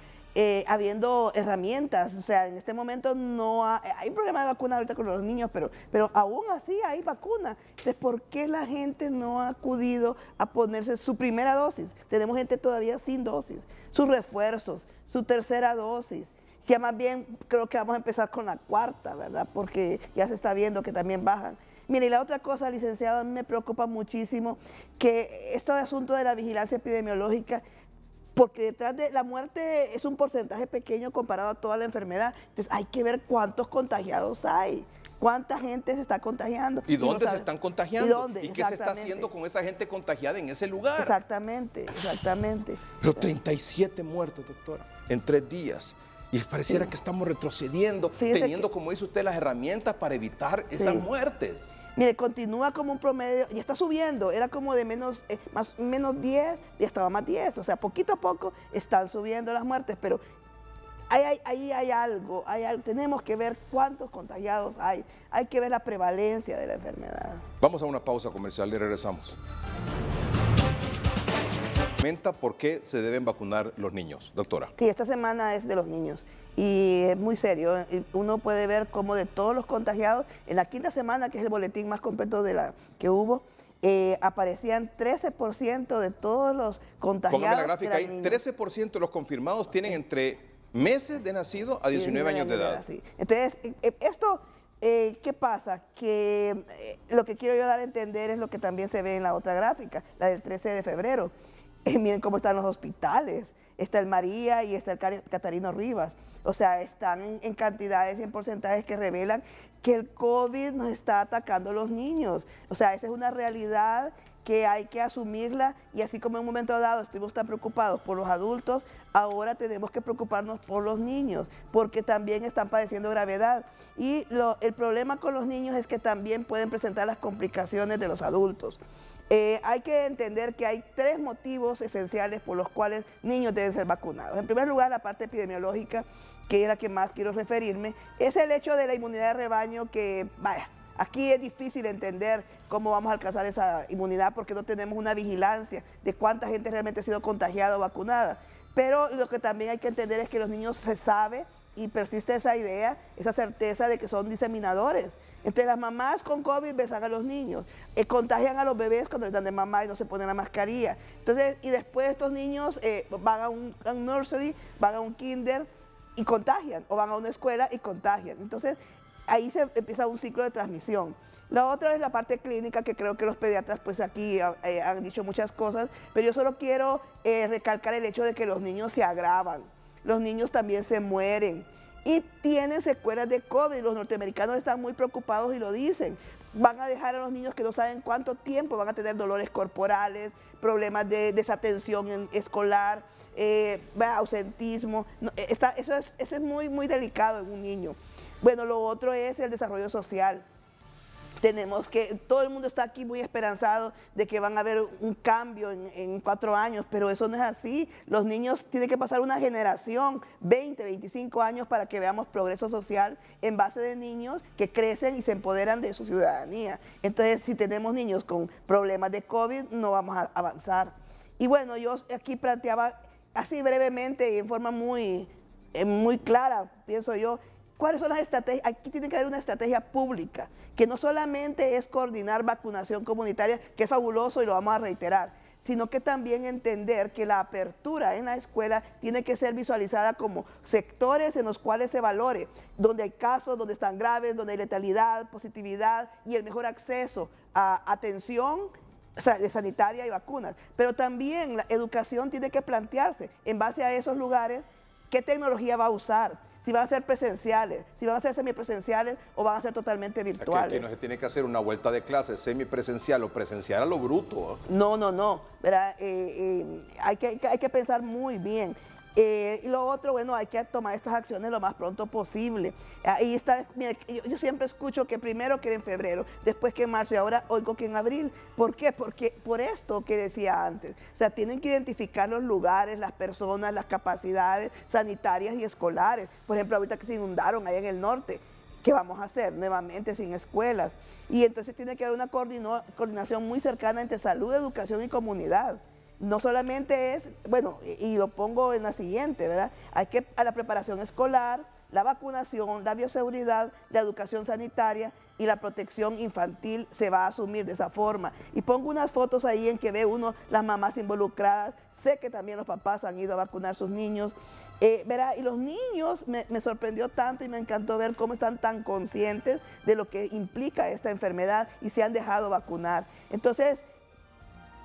Habiendo herramientas, o sea, en este momento no hay un problema de vacuna ahorita con los niños, pero aún así hay vacuna. Entonces, ¿por qué la gente no ha acudido a ponerse su primera dosis? Tenemos gente todavía sin dosis, sus refuerzos, su tercera dosis. Ya más bien creo que vamos a empezar con la cuarta, ¿verdad? Porque ya se está viendo que también bajan. Mire, y la otra cosa, licenciado, a mí me preocupa muchísimo que este asunto de la vigilancia epidemiológica, porque detrás de la muerte es un porcentaje pequeño comparado a toda la enfermedad. Entonces hay que ver cuántos contagiados hay, cuánta gente se está contagiando. ¿Y dónde se están contagiando? ¿Y qué se está haciendo con esa gente contagiada en ese lugar? Exactamente, exactamente. Pero 37 muertos, doctora, en 3 días. Y pareciera que estamos retrocediendo, teniendo, como dice usted, las herramientas para evitar esas muertes. Mire, continúa como un promedio, ya está subiendo, era como de menos 10 y estaba más 10, o sea, poquito a poco están subiendo las muertes, pero ahí hay algo, tenemos que ver cuántos contagiados hay que ver la prevalencia de la enfermedad. Vamos a una pausa comercial y regresamos. Comenta por qué se deben vacunar los niños, doctora. Sí, esta semana es de los niños y es muy serio. Uno puede ver cómo de todos los contagiados, en la 5ª semana, que es el boletín más completo de la que hubo, aparecían 13% de todos los contagiados. Póngame la gráfica ahí, 13% de los confirmados tienen entre meses de nacido a 19 años de edad. Sí. Entonces, esto, ¿qué pasa? Que lo que quiero yo dar a entender es lo que también se ve en la otra gráfica, la del 13 de febrero. Miren cómo están los hospitales, está el María y está el Catarino Rivas. O sea, están en cantidades y en porcentajes que revelan que el COVID nos está atacando a los niños. O sea, esa es una realidad que hay que asumirla, y así como en un momento dado estuvimos tan preocupados por los adultos, ahora tenemos que preocuparnos por los niños, porque también están padeciendo gravedad. Y el problema con los niños es que también pueden presentar las complicaciones de los adultos. Hay que entender que hay 3 motivos esenciales por los cuales niños deben ser vacunados. En primer lugar, la parte epidemiológica, que es la que más quiero referirme, es el hecho de la inmunidad de rebaño, que, vaya, aquí es difícil entender cómo vamos a alcanzar esa inmunidad porque no tenemos una vigilancia de cuánta gente realmente ha sido contagiada o vacunada. Pero lo que también hay que entender es que los niños se sabe y persiste esa idea, esa certeza de que son diseminadores. Entre las mamás con COVID besan a los niños, contagian a los bebés cuando les dan de mamá y no se ponen la mascarilla. Entonces, y después estos niños van a un nursery, van a un kinder y contagian, o van a una escuela y contagian. Entonces, ahí se empieza un ciclo de transmisión. La otra es la parte clínica, que creo que los pediatras pues aquí han dicho muchas cosas, pero yo solo quiero recalcar el hecho de que los niños se agravan, los niños también se mueren. y tienen secuelas de COVID. Los norteamericanos están muy preocupados y lo dicen. Van a dejar a los niños que no saben cuánto tiempo van a tener dolores corporales, problemas de desatención escolar, ausentismo. Eso es muy, muy delicado en un niño. Bueno, lo otro es el desarrollo social. Tenemos que, todo el mundo está aquí muy esperanzado de que van a haber un cambio en 4 años, pero eso no es así. Los niños tienen que pasar una generación, 20, 25 años para que veamos progreso social en base de niños que crecen y se empoderan de su ciudadanía. Entonces, si tenemos niños con problemas de COVID, no vamos a avanzar. Y bueno, yo aquí planteaba así brevemente y en forma muy clara, pienso yo, ¿cuáles son las estrategias? Aquí tiene que haber una estrategia pública, que no solamente es coordinar vacunación comunitaria, que es fabuloso y lo vamos a reiterar, sino que también entender que la apertura en la escuela tiene que ser visualizada como sectores en los cuales se valore, donde hay casos, donde están graves, donde hay letalidad, positividad y el mejor acceso a atención sanitaria y vacunas. Pero también la educación tiene que plantearse en base a esos lugares qué tecnología va a usar. Si van a ser presenciales, si van a ser semipresenciales o van a ser totalmente virtuales. Aquí no se tiene que hacer una vuelta de clase semipresencial o presencial a lo bruto. No. Hay que pensar muy bien. Y lo otro, bueno, hay que tomar estas acciones lo más pronto posible. Ahí está, mire, yo siempre escucho que primero que en febrero, después que en marzo y ahora oigo que en abril. ¿Por qué? Porque por esto que decía antes. O sea, tienen que identificar los lugares, las personas, las capacidades sanitarias y escolares. Por ejemplo, ahorita que se inundaron allá en el norte, ¿qué vamos a hacer? Nuevamente sin escuelas. Y entonces tiene que haber una coordinación muy cercana entre salud, educación y comunidad. No solamente es, bueno, y lo pongo en la siguiente, ¿verdad? Hay que, a la preparación escolar, la vacunación, la bioseguridad, la educación sanitaria y la protección infantil se va a asumir de esa forma. Y pongo unas fotos ahí en que ve uno las mamás involucradas, sé que también los papás han ido a vacunar a sus niños, ¿verdad? Y los niños me sorprendió tanto y me encantó ver cómo están tan conscientes de lo que implica esta enfermedad y se han dejado vacunar. Entonces,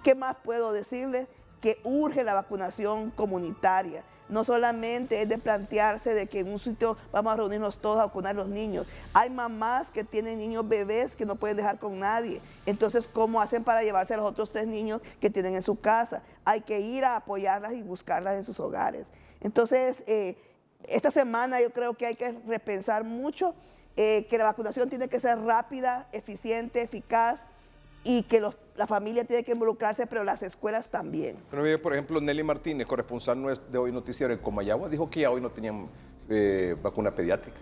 ¿qué más puedo decirles? Que urge la vacunación comunitaria. No solamente es de plantearse de que en un sitio vamos a reunirnos todos a vacunar a los niños. Hay mamás que tienen niños bebés que no pueden dejar con nadie. Entonces, ¿cómo hacen para llevarse a los otros 3 niños que tienen en su casa? Hay que ir a apoyarlas y buscarlas en sus hogares. Entonces, esta semana yo creo que hay que repensar mucho que la vacunación tiene que ser rápida, eficiente, eficaz, y que la familia tiene que involucrarse, pero las escuelas también. Bueno, por ejemplo, Nelly Martínez, corresponsal de Hoy Noticiero en Comayagua, dijo que ya hoy no tenían vacuna pediátrica.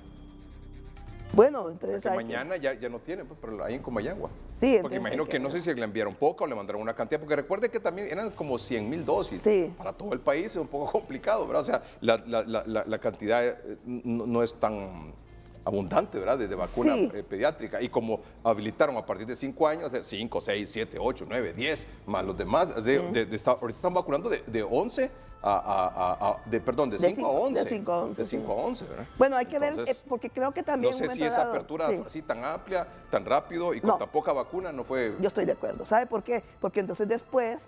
Bueno, entonces mañana ya no tienen, pues, pero ahí en Comayagua. Sí, porque imagino que no sé si le enviaron poca o le mandaron una cantidad, porque recuerde que también eran como 100,000 dosis. Sí. Para todo el país es un poco complicado, ¿verdad? O sea, la cantidad no es tan abundante, ¿verdad? De vacuna pediátrica. Y como habilitaron a partir de 5 años, de 5, 6, 7, 8, 9, 10, más los demás, ahorita están vacunando de 11 de 5 a 11. De 5 a 11. De 5 a 11, ¿verdad? Bueno, hay que ver, porque creo que también... No sé si esa apertura así tan amplia, tan rápido y con tan poca vacuna no fue... Yo estoy de acuerdo. ¿Sabe por qué? Porque entonces después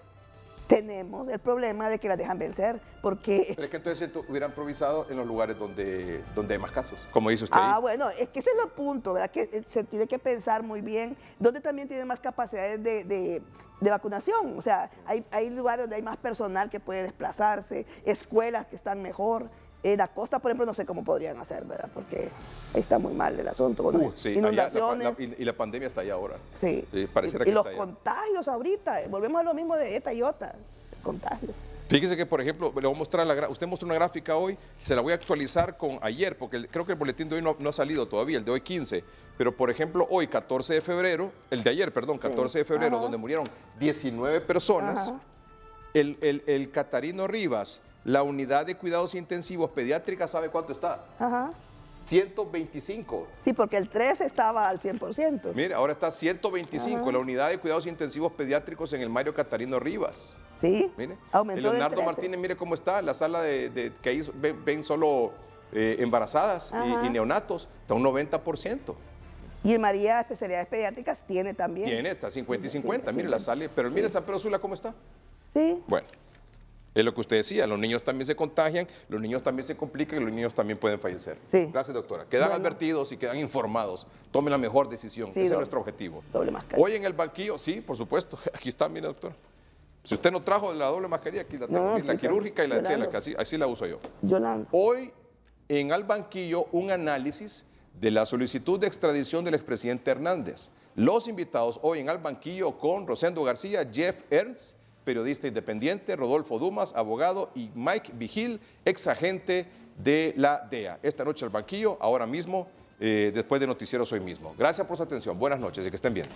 tenemos el problema de que las dejan vencer, porque... Pero es que entonces hubieran improvisado en los lugares donde hay más casos, como dice usted ahí. Bueno, es que ese es el punto, ¿verdad? Que se tiene que pensar muy bien, donde también tienen más capacidades de vacunación. O sea, hay lugares donde hay más personal que puede desplazarse, escuelas que están mejor. La costa, por ejemplo, no sé cómo podrían hacer, ¿verdad? Porque ahí está muy mal el asunto. Bueno, sí, inundaciones. Y la pandemia está allá ahora. Sí. Pareciera y que los está allá. Contagios ahorita, volvemos a lo mismo de ETA y OTA, el contagio. Fíjese que, por ejemplo, le voy a mostrar usted mostró una gráfica hoy, se la voy a actualizar con ayer, porque creo que el boletín de hoy no ha salido todavía, el de hoy 15. Pero, por ejemplo, hoy, 14 de febrero, el de ayer, perdón, 14 de febrero, donde murieron 19 personas, el Catarino Rivas, la unidad de cuidados intensivos pediátricas, ¿sabe cuánto está? 125. Sí, porque el 13 estaba al 100%. Mire, ahora está 125, la unidad de cuidados intensivos pediátricos en el Mario Catarino Rivas. Sí, mire. Aumentó el Leonardo Martínez, mire cómo está, la sala que ahí ven solo embarazadas y neonatos, está un 90%. Y en María Especialidades Pediátricas tiene también. Tiene, está 50 y 50, mire la sala, pero mire el San Pedro Sula cómo está. Sí. Bueno. Es lo que usted decía, los niños también se contagian, los niños también se complican y los niños también pueden fallecer. Sí. Gracias, doctora. Quedan advertidos y quedan informados. Tomen la mejor decisión. Sí, Ese es nuestro objetivo. Doble mascarilla. Hoy en el banquillo, sí, por supuesto. Aquí está, mire, doctor. Si usted no trajo la doble mascarilla, aquí la tengo. La quirúrgica y la de tela, que así la uso yo. Hoy en el banquillo un análisis de la solicitud de extradición del expresidente Hernández. Los invitados hoy en el banquillo con Rosendo García, Jeff Ernst, periodista independiente, Rodolfo Dumas, abogado, y Mike Vigil, ex agente de la DEA. Esta noche al banquillo, ahora mismo, después de Noticieros Hoy Mismo. Gracias por su atención, buenas noches y que estén bien.